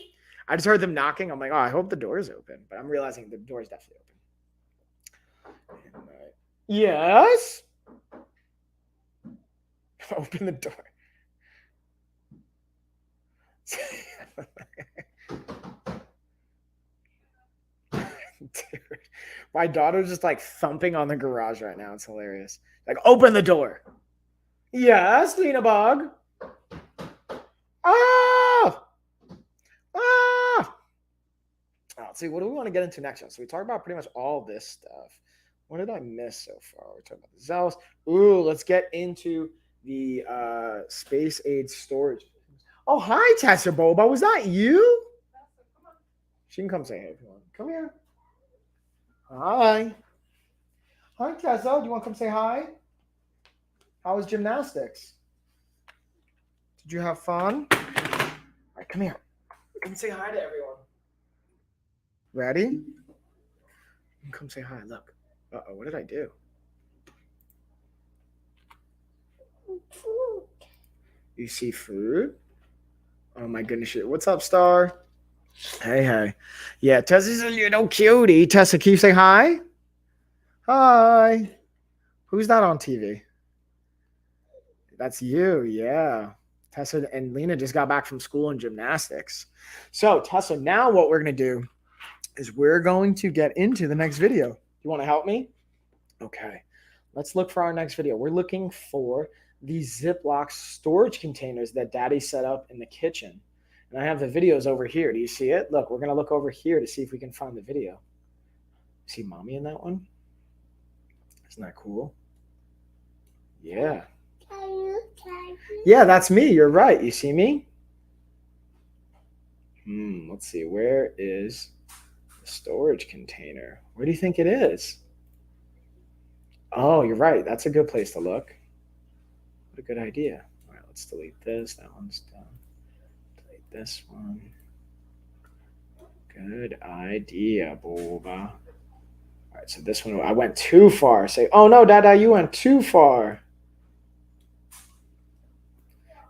I just heard them knocking. I'm like, oh, I hope the door's open, but I'm realizing the door's definitely open. Yes. Open the door. Dude, my daughter's just like thumping on the garage right now. It's hilarious. Like, open the door. Yes, Lena Bog. Ah! Ah! Let's see, what do we want to get into next? So we talked about pretty much all this stuff. What did I miss so far? We're talking about the Zealous. Ooh, let's get into the space age storage. Oh, hi, Tessa Boba. Was that you? She can come say hey if you want. Come here. Hi. Hi, Tessa. Do you want to come say hi? How was gymnastics? Did you have fun? All right, come here. Come say hi to everyone. Ready? Come say hi. Look. Uh-oh, what did I do? You see food? Oh my goodness. What's up, Star? Hey. Yeah, Tessa's a little cutie. Tessa, can you say hi? Hi. Who's that on TV? That's you, yeah. Tessa and Lena just got back from school and gymnastics. So, Tessa, now what we're going to do is we're going to get into the next video. You want to help me? Okay. Let's look for our next video. We're looking for these Ziploc storage containers that Daddy set up in the kitchen. And I have the videos over here. Do you see it? Look, we're going to look over here to see if we can find the video. See Mommy in that one? Isn't that cool? Yeah. Yeah, that's me. You're right. You see me? Let's see. Where is the storage container? Where do you think it is? Oh, you're right. That's a good place to look. What a good idea. All right, let's delete this. That one's done. Delete this one. Good idea, Boba. All right, so this one, I went too far. Say, oh no, Dada, you went too far.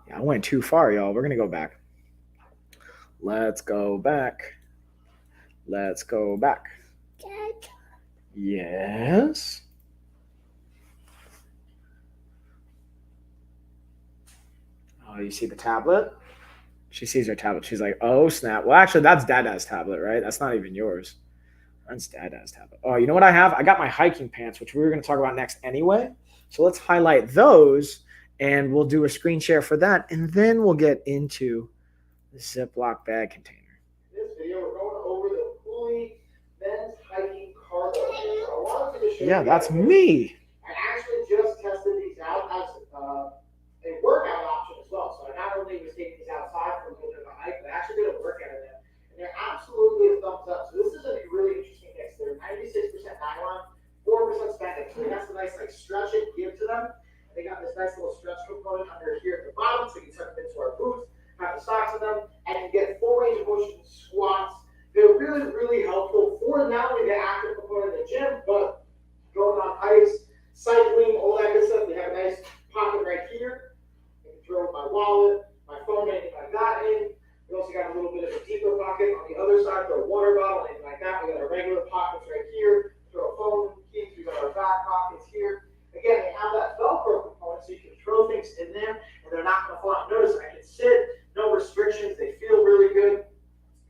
Yeah, I went too far, y'all. We're going to go back. Let's go back. Let's go back. Dad. Yes. Oh, you see the tablet? She sees her tablet. She's like, oh, snap. Well, actually, that's Dada's tablet, right? That's not even yours. That's Dada's tablet. Oh, you know what I have? I got my hiking pants, which we were going to talk about next anyway. So let's highlight those, and we'll do a screen share for that, and then we'll get into the Ziploc bag container. In this video, we're going over the Pulley men's hiking cargo. I wanted to show Yeah, you that's guys. me. I actually just tested these out as a workout option as well. So I not only was taking these outside for a little bit of a hike, but I actually did a workout of them. And they're absolutely a thumbs up. So this is a really interesting mix. They're 96% nylon, 4% spandex. So it has a nice like stretch and give to them. And they got this nice little stretch component under here at the bottom, so you can tuck them into our boots, have the socks in them, and you get full range of motion squats. They're really, really helpful for not only the active component in the gym, but going on hikes, cycling, all that good stuff. They have a nice pocket right here. I can throw my wallet, my phone, anything like that in. We also got a little bit of a deeper pocket on the other side for a water bottle, anything like that. We got our regular pockets right here. Throw a phone, keys. We got our back pockets here. Again, they have that Velcro component, so you can throw things in there, and they're not going to fall out. Notice I can sit, no restrictions. They feel really good.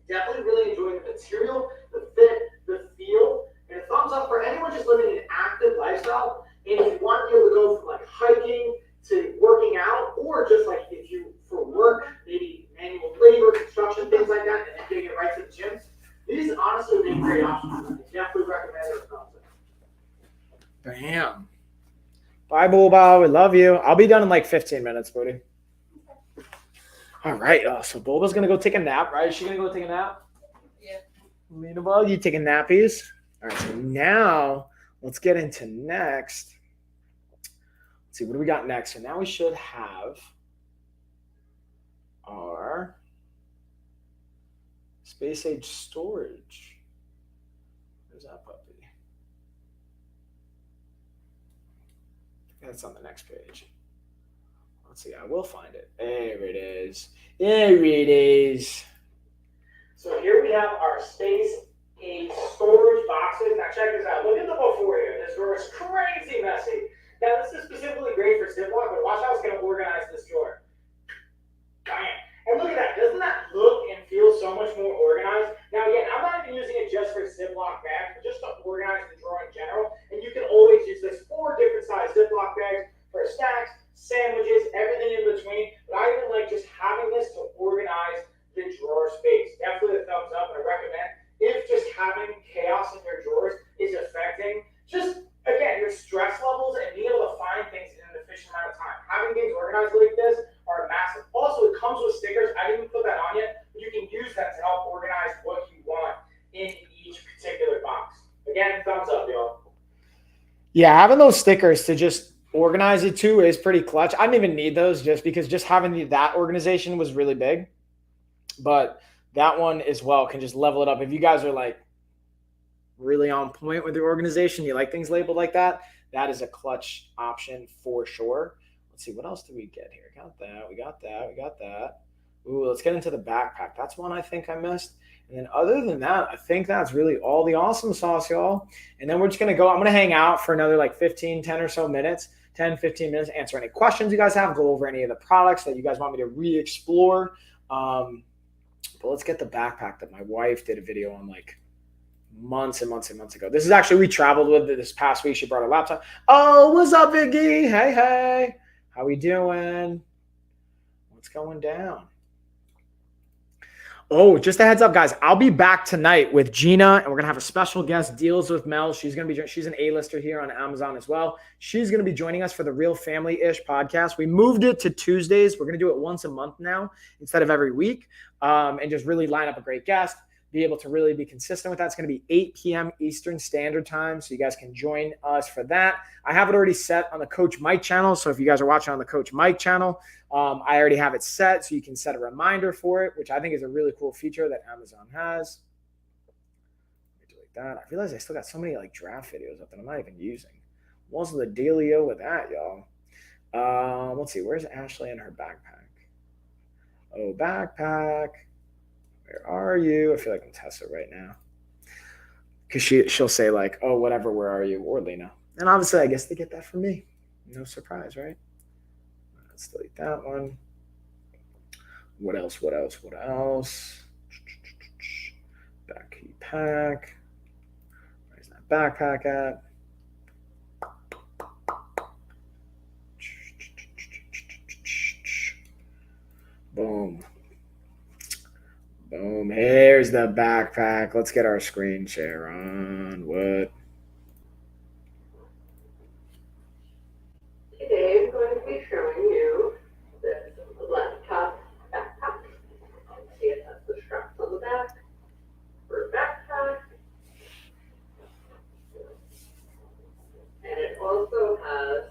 Definitely really enjoying the material, the fit, the feel. And a thumbs up for anyone just living an active lifestyle. And if you want to be able to go from like hiking to working out, or just like if you for work, maybe manual labor, construction, things like that, and then getting it right to the gym, these honestly would be great options. I definitely recommend it. Bam. Bye, Bulba. We love you. I'll be done in like 15 minutes, buddy. All right. So Bulba's going to go take a nap, right? Is she going to go take a nap? Yeah. Lena Bug, you taking nappies? All right. So now let's get into next. Let's see. What do we got next? So now we should have our space age storage. Where's that puppy? That's on the next page. Let's see. I will find it. There it is. There it is. So here we have our space age storage boxes. Now check this out. Look at the before here. This drawer is crazy messy. Now this is specifically great for Ziploc, but watch how it's going to organize this drawer. Bam. And look at that. Doesn't that look and feel so much more organized? Now again, I'm not even using it just for Ziploc bags, but just to organize the drawer in general. And you can always use this 4 different size Ziploc bags for snacks, sandwiches, everything in between. But I even like just having this to organize the drawer space. Definitely a thumbs up. I recommend if just having chaos in your drawers is affecting just, again, your stress levels and being able to find things in an efficient amount of time. Having things organized like this are massive. Also, it comes with stickers. I didn't put that on yet, but you can use them to help organize what you want in each particular box. Again, thumbs up, y'all. Yeah, having those stickers to just organize it too is pretty clutch. I didn't even need those just because just having that organization was really big. But that one as well can just level it up. If you guys are like really on point with your organization, you like things labeled like that, that is a clutch option for sure. Let's see, what else do we get here? Got that, we got that, we got that. Ooh, let's get into the backpack. That's one I think I missed. And then other than that, I think that's really all the awesome sauce, y'all. And then we're just going to go, I'm going to hang out for another like 15 or so minutes, 10, 15 minutes, answer any questions you guys have, go over any of the products that you guys want me to re-explore. But let's get the backpack that my wife did a video on like months and months and months ago. This is actually, we traveled with it this past week. She brought her laptop. Oh, what's up, Vicky? Hey, hey. How we doing? What's going down? Oh, just a heads up, guys. I'll be back tonight with Gina, and we're gonna have a special guest, Deals with Mel. She's an A-lister here on Amazon as well. She's gonna be joining us for the Real Family-ish podcast. We moved it to Tuesdays. We're gonna do it once a month now instead of every week, and just really line up a great guest. Be able to really be consistent with that. It's going to be 8 p.m. Eastern Standard Time, so you guys can join us for that. I have it already set on the Coach Mike channel, so if you guys are watching on the Coach Mike channel, I already have it set, so you can set a reminder for it, which I think is a really cool feature that Amazon has. Let me do like that. I realize I still got so many like draft videos up that I'm not even using. What's the dealio with that, y'all? Let's see. Where's Ashley in her backpack? Oh, backpack. Where are you? I feel like I'm Tessa right now. Because she'll say like, oh, whatever, where are you? Or Lena. And obviously, I guess they get that from me. No surprise, right? Let's delete that one. What else? What else? What else? Back key pack. Where's that backpack at? Boom. Boom. Here's the backpack. Let's get our screen share on. What? Today I'm going to be showing you this laptop backpack. See, it has the straps on the back for a backpack. And it also has,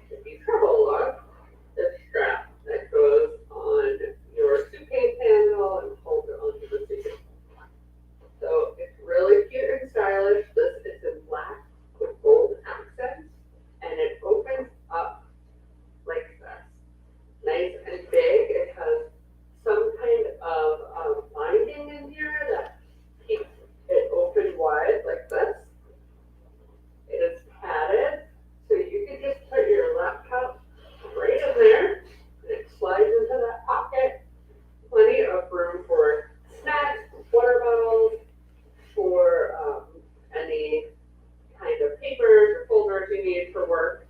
if you travel a lot, this strap that goes on your suitcase handle and holds it onto the suitcase. So it's really cute and stylish. This is in black with gold accents, and it opens up like this. Nice and big. It has some kind of binding in here that keeps it open wide like this. It is padded, so you can just put your laptop right in there, and it slides into that pocket. Plenty of room for snacks, water bottles, for any kind of papers or folders you need for work.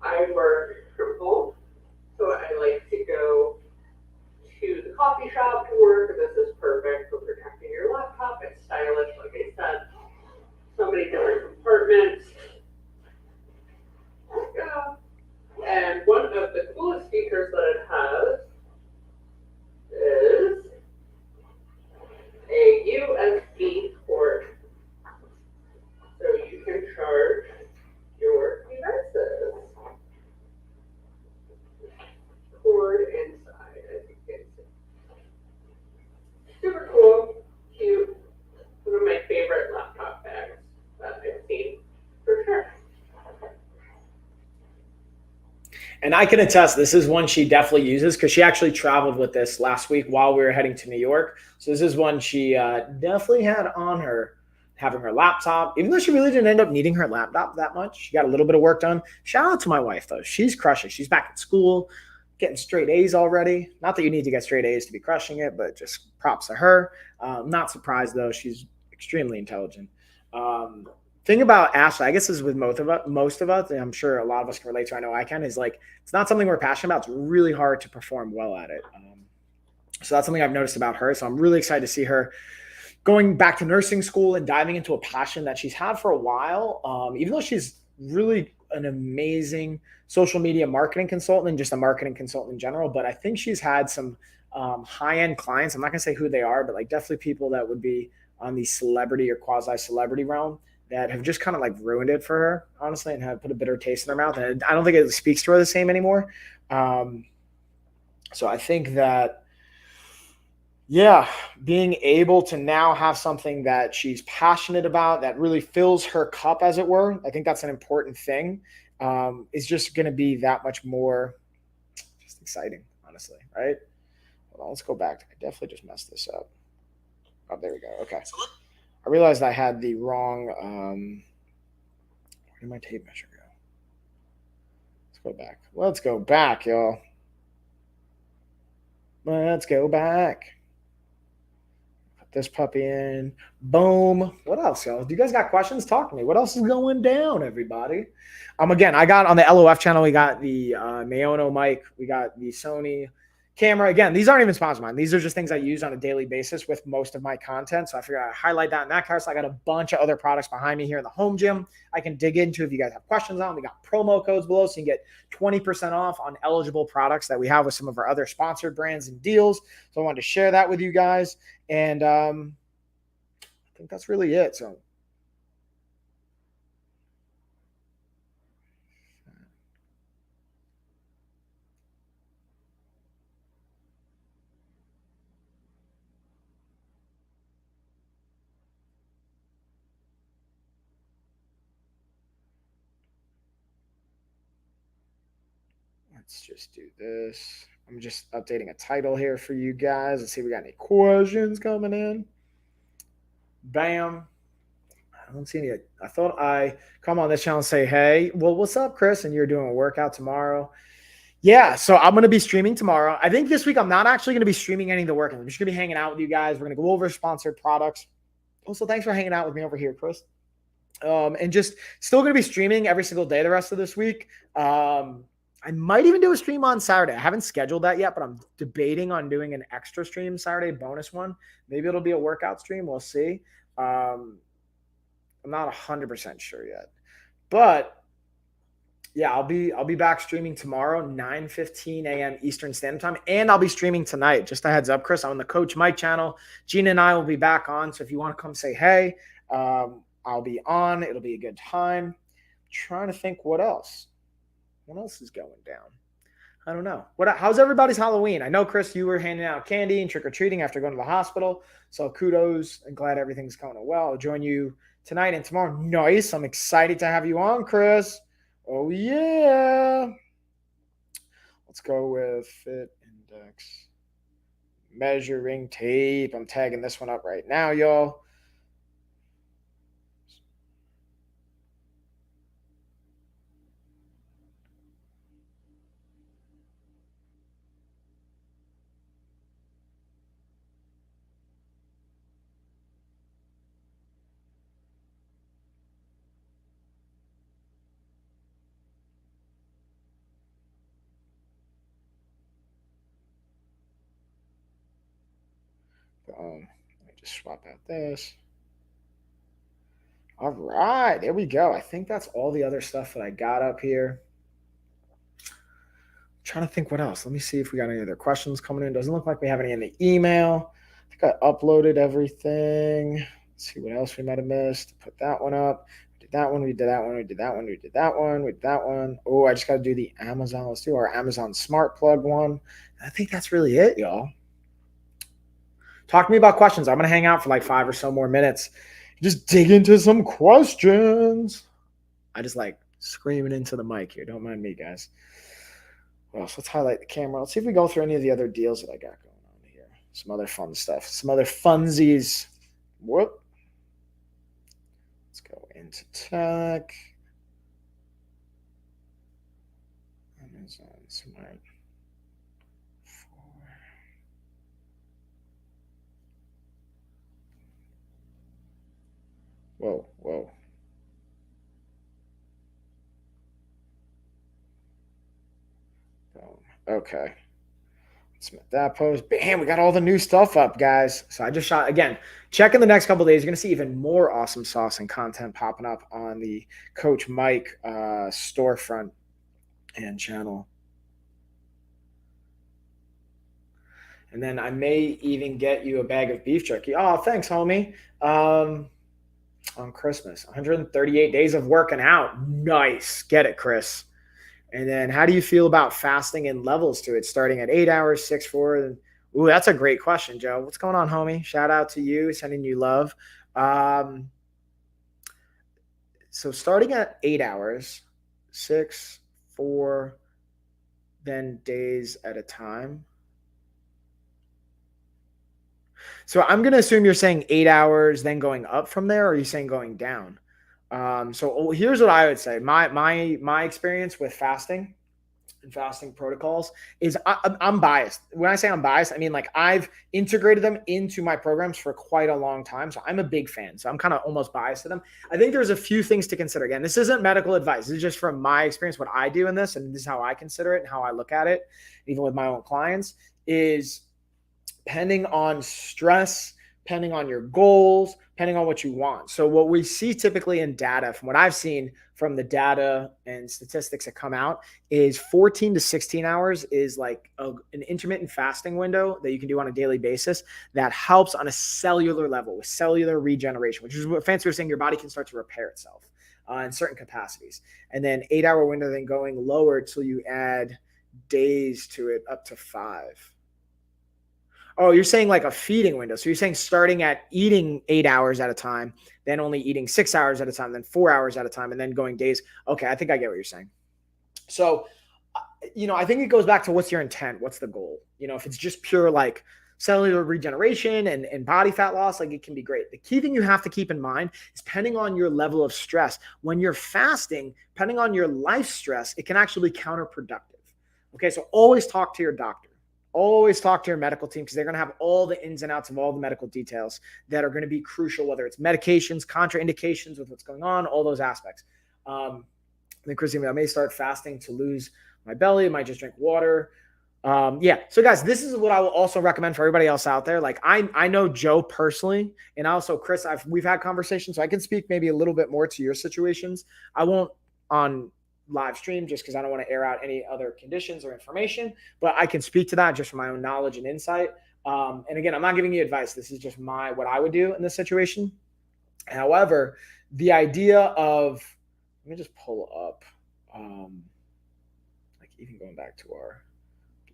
I work from home, so I like to go to the coffee shop to work, and this is perfect for protecting your laptop. It's stylish, like I said. So many different compartments. There we go. And one of the coolest features that it has is a USB port. So you can charge your devices. Cord inside, as you can see. Super cool, cute. One of my favorite laptop bags that I've seen, for sure. And I can attest, this is one she definitely uses because she actually traveled with this last week while we were heading to New York. So this is one she definitely had on her, having her laptop. Even though she really didn't end up needing her laptop that much, she got a little bit of work done. Shout out to my wife, though. She's crushing. She's back at school, getting straight A's already. Not that you need to get straight A's to be crushing it, but just props to her. Not surprised, though. She's extremely intelligent. Thing about Ashley, I guess this is with most of us, and I'm sure a lot of us can relate to, I know I can, is like, it's not something we're passionate about. It's really hard to perform well at it. So that's something I've noticed about her. So I'm really excited to see her going back to nursing school and diving into a passion that she's had for a while. Even though she's really an amazing social media marketing consultant and just a marketing consultant in general, but I think she's had some high-end clients. I'm not going to say who they are, but like definitely people that would be on the celebrity or quasi-celebrity realm that have just kind of like ruined it for her, honestly, and have put a bitter taste in their mouth. And I don't think it speaks to her the same anymore. So I think that, yeah, being able to now have something that she's passionate about that really fills her cup, as it were, I think that's an important thing, is just going to be that much more just exciting, honestly, right? Hold on, let's go back. I definitely just messed this up. Oh, there we go. Okay. I realized I had the wrong, where did my tape measure go? Let's go back. Let's go back, y'all. Let's go back. Put this puppy in. Boom. What else, y'all? Do you guys got questions? Talk to me. What else is going down, everybody? Again, I got on the LOF channel, we got the Maono mic. We got the Sony camera. Again, these aren't even sponsored mine. These are just things I use on a daily basis with most of my content. So I figured I'd highlight that in that case. I got a bunch of other products behind me here in the home gym I can dig into if you guys have questions on. We got promo codes below, so you can get 20% off on eligible products that we have with some of our other sponsored brands and deals. So I wanted to share that with you guys. And I think that's really it. So let's just do this. I'm just updating a title here for you guys. Let's see if we got any questions coming in. Bam. I don't see any. I thought I come on this channel and say, hey, well, what's up, Chris? And you're doing a workout tomorrow. Yeah, so I'm going to be streaming tomorrow. I think this week I'm not actually going to be streaming any of the work. I'm just going to be hanging out with you guys. We're going to go over sponsored products. Also, thanks for hanging out with me over here, Chris. And just still going to be streaming every single day the rest of this week. I might even do a stream on Saturday. I haven't scheduled that yet, but I'm debating on doing an extra stream Saturday, bonus one. Maybe it'll be a workout stream. We'll see. I'm not 100% sure yet, but yeah, I'll be back streaming tomorrow, 9:15 a.m. Eastern Standard Time, and I'll be streaming tonight. Just a heads up, Chris, I'm on the Coach Mike channel. Gina and I will be back on, so if you want to come say hey, I'll be on. It'll be a good time. I'm trying to think what else. What else is going down? I don't know. How's everybody's Halloween? I know, Chris, you were handing out candy and trick-or-treating after going to the hospital, so kudos and glad everything's going well. I'll join you tonight and tomorrow. Nice. I'm excited to have you on, Chris. Oh, yeah. Let's go with Fit Index. Measuring tape. I'm tagging this one up right now, y'all. Let me just swap out this. All right, there we go. I think that's all the other stuff that I got up here. I'm trying to think what else. Let me see if we got any other questions coming in. Doesn't look like we have any in the email. I think I uploaded everything. Let's see what else we might have missed. Put that one up. We did that one. We did that one. We did that one. We did that one. We did that one. Oh, I just got to do the Amazon. Let's do our Amazon Smart Plug one. I think that's really it, y'all. Talk to me about questions. I'm going to hang out for like 5 or so more minutes. Just dig into some questions. I just like screaming into the mic here. Don't mind me, guys. What else? Let's highlight the camera. Let's see if we go through any of the other deals that I got going on here. Some other fun stuff. Some other funsies. Whoop. Let's go into tech. Amazon Smart. Whoa. Boom. Okay. Let's make that post. Bam, we got all the new stuff up, guys. So I just shot, again, check in the next couple of days. You're going to see even more awesome sauce and content popping up on the Coach Mike storefront and channel. And then I may even get you a bag of beef jerky. Oh, thanks, homie. On Christmas, 138 days of working out. Nice. Get it, Chris. And then how do you feel about fasting and levels to it, starting at 8 hours, 6, 4? Ooh, that's a great question, Joe. What's going on, homie? Shout out to you, sending you love. So starting at 8 hours, 6, 4, then days at a time. So I'm going to assume you're saying 8 hours, then going up from there, or are you saying going down? So here's what I would say. My experience with fasting and fasting protocols is I'm biased. When I say I'm biased, I mean like I've integrated them into my programs for quite a long time. So I'm a big fan. So I'm kind of almost biased to them. I think there's a few things to consider. Again, this isn't medical advice. This is just from my experience, what I do in this, and this is how I consider it and how I look at it, even with my own clients, is depending on stress, depending on your goals, depending on what you want. So what we see typically in data, from what I've seen from the data and statistics that come out, is 14 to 16 hours is like an intermittent fasting window that you can do on a daily basis that helps on a cellular level with cellular regeneration, which is what fancy was saying, your body can start to repair itself in certain capacities. And then 8 hour window, then going lower till you add days to it up to 5. Oh, you're saying like a feeding window. So you're saying starting at eating 8 hours at a time, then only eating 6 hours at a time, then 4 hours at a time, and then going days. Okay, I think I get what you're saying. So, I think it goes back to what's your intent? What's the goal? If it's just pure like cellular regeneration and body fat loss, like it can be great. The key thing you have to keep in mind is depending on your level of stress. When you're fasting, depending on your life stress, it can actually be counterproductive. Okay, so always talk to your doctor. Always talk to your medical team because they're going to have all the ins and outs of all the medical details that are going to be crucial, whether it's medications, contraindications with what's going on, all those aspects. Then Christine, I may start fasting to lose my belly. I might just drink water. Yeah. So guys, this is what I will also recommend for everybody else out there. Like I know Joe personally, and also Chris, we've had conversations, so I can speak maybe a little bit more to your situations. I won't on live stream just because I don't want to air out any other conditions or information, but I can speak to that just from my own knowledge and insight. And again, I'm not giving you advice. This is just what I would do in this situation. However, the idea of, let me just pull up, like even going back to our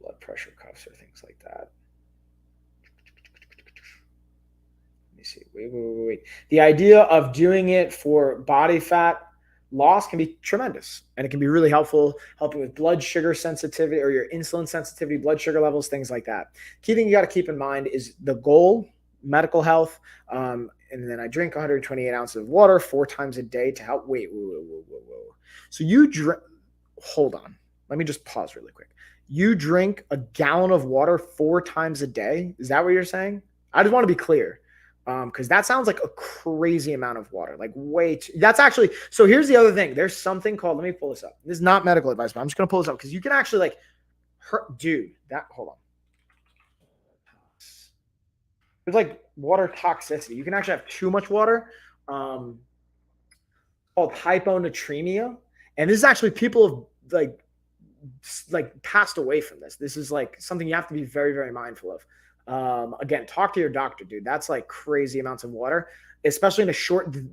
blood pressure cuffs or things like that. Let me see. Wait. The idea of doing it for body fat loss can be tremendous, and it can be really helpful, helping with blood sugar sensitivity or your insulin sensitivity, blood sugar levels, things like that. Key thing you got to keep in mind is the goal, medical health. And then I drink 128 ounces of water 4 times a day to help. Whoa. So you drink, hold on. Let me just pause really quick. You drink a gallon of water 4 times a day. Is that what you're saying? I just want to be clear. Because that sounds like a crazy amount of water, like way too, that's actually, so here's the other thing. There's something called, let me pull this up. This is not medical advice, but I'm just going to pull this up because you can actually like hold on. There's like water toxicity. You can actually have too much water, called hyponatremia. And this is actually people have like passed away from this. This is like something you have to be very, very mindful of. Again, talk to your doctor, dude. That's like crazy amounts of water, especially in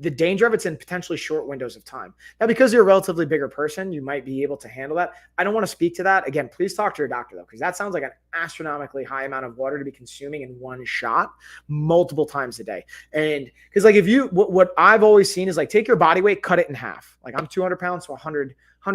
the danger of it's in potentially short windows of time. Now, because you're a relatively bigger person, you might be able to handle that. I don't want to speak to that. Again, please talk to your doctor though, because that sounds like an astronomically high amount of water to be consuming in one shot multiple times a day. And because like what I've always seen is like take your body weight, cut it in half. Like I'm 200 pounds, so 100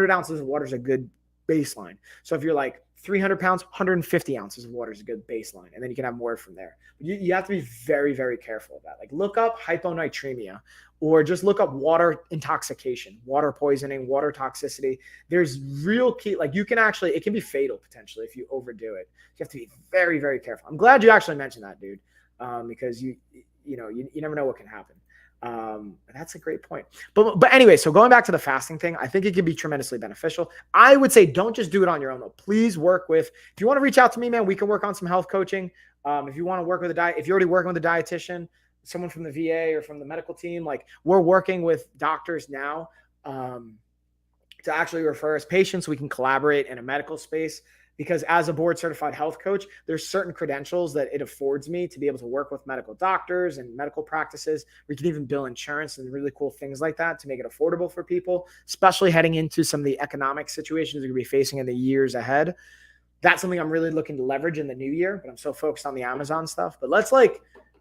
ounces of water is a good baseline. So if you're like 300 pounds, 150 ounces of water is a good baseline. And then you can have more from there. But you have to be very, very careful of that. Like look up hyponatremia or just look up water intoxication, water poisoning, water toxicity. There's real key, like you can actually, it can be fatal potentially if you overdo it. You have to be very, very careful. I'm glad you actually mentioned that, dude. Because you never know what can happen. That's a great point. But anyway, so going back to the fasting thing, I think it can be tremendously beneficial. I would say don't just do it on your own though. Please work with, if you want to reach out to me, man, we can work on some health coaching. If you want to work with if you're already working with a dietitian, someone from the VA or from the medical team, like we're working with doctors now to actually refer us patients so we can collaborate in a medical space. Because as a board certified health coach, there's certain credentials that it affords me to be able to work with medical doctors and medical practices. We can even bill insurance and really cool things like that to make it affordable for people, especially heading into some of the economic situations we're going to be facing in the years ahead. That's something I'm really looking to leverage in the new year, but I'm so focused on the Amazon stuff. But let's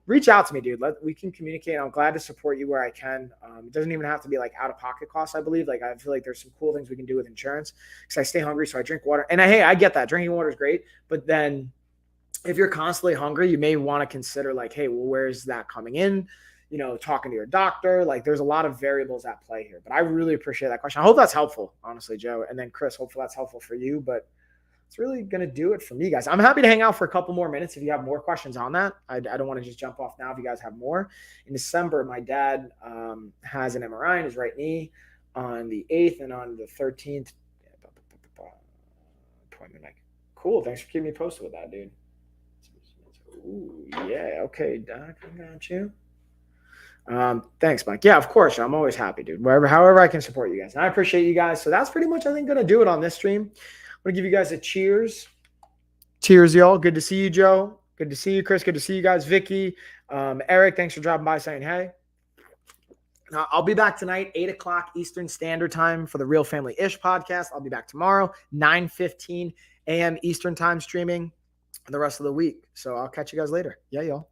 reach out to me, dude. We can communicate. I'm glad to support you where I can. It doesn't even have to be like out of pocket costs, I believe. Like I feel like there's some cool things we can do with insurance because I stay hungry, so I drink water. And I get that drinking water is great, but then if you're constantly hungry, you may want to consider like, hey, well, where's that coming in? Talking to your doctor. Like there's a lot of variables at play here. But I really appreciate that question. I hope that's helpful, honestly, Joe. And then Chris, hopefully that's helpful for you. But it's really going to do it for me, guys. I'm happy to hang out for a couple more minutes if you have more questions on that. I don't want to just jump off now if you guys have more. In December, my dad has an MRI in his right knee on the 8th and on the 13th. Appointment. Cool. Thanks for keeping me posted with that, dude. Ooh, yeah. Okay, Doc, I got you. Thanks, Mike. Yeah, of course. I'm always happy, dude. However I can support you guys. And I appreciate you guys. So that's pretty much, I think, going to do it on this stream. I'm going to give you guys a cheers. Cheers, y'all. Good to see you, Joe. Good to see you, Chris. Good to see you guys. Vicky, Eric, thanks for dropping by saying hey. I'll be back tonight, 8 o'clock Eastern Standard Time for the Real Family Ish podcast. I'll be back tomorrow, 9:15 a.m. Eastern Time streaming the rest of the week. So I'll catch you guys later. Yeah, y'all.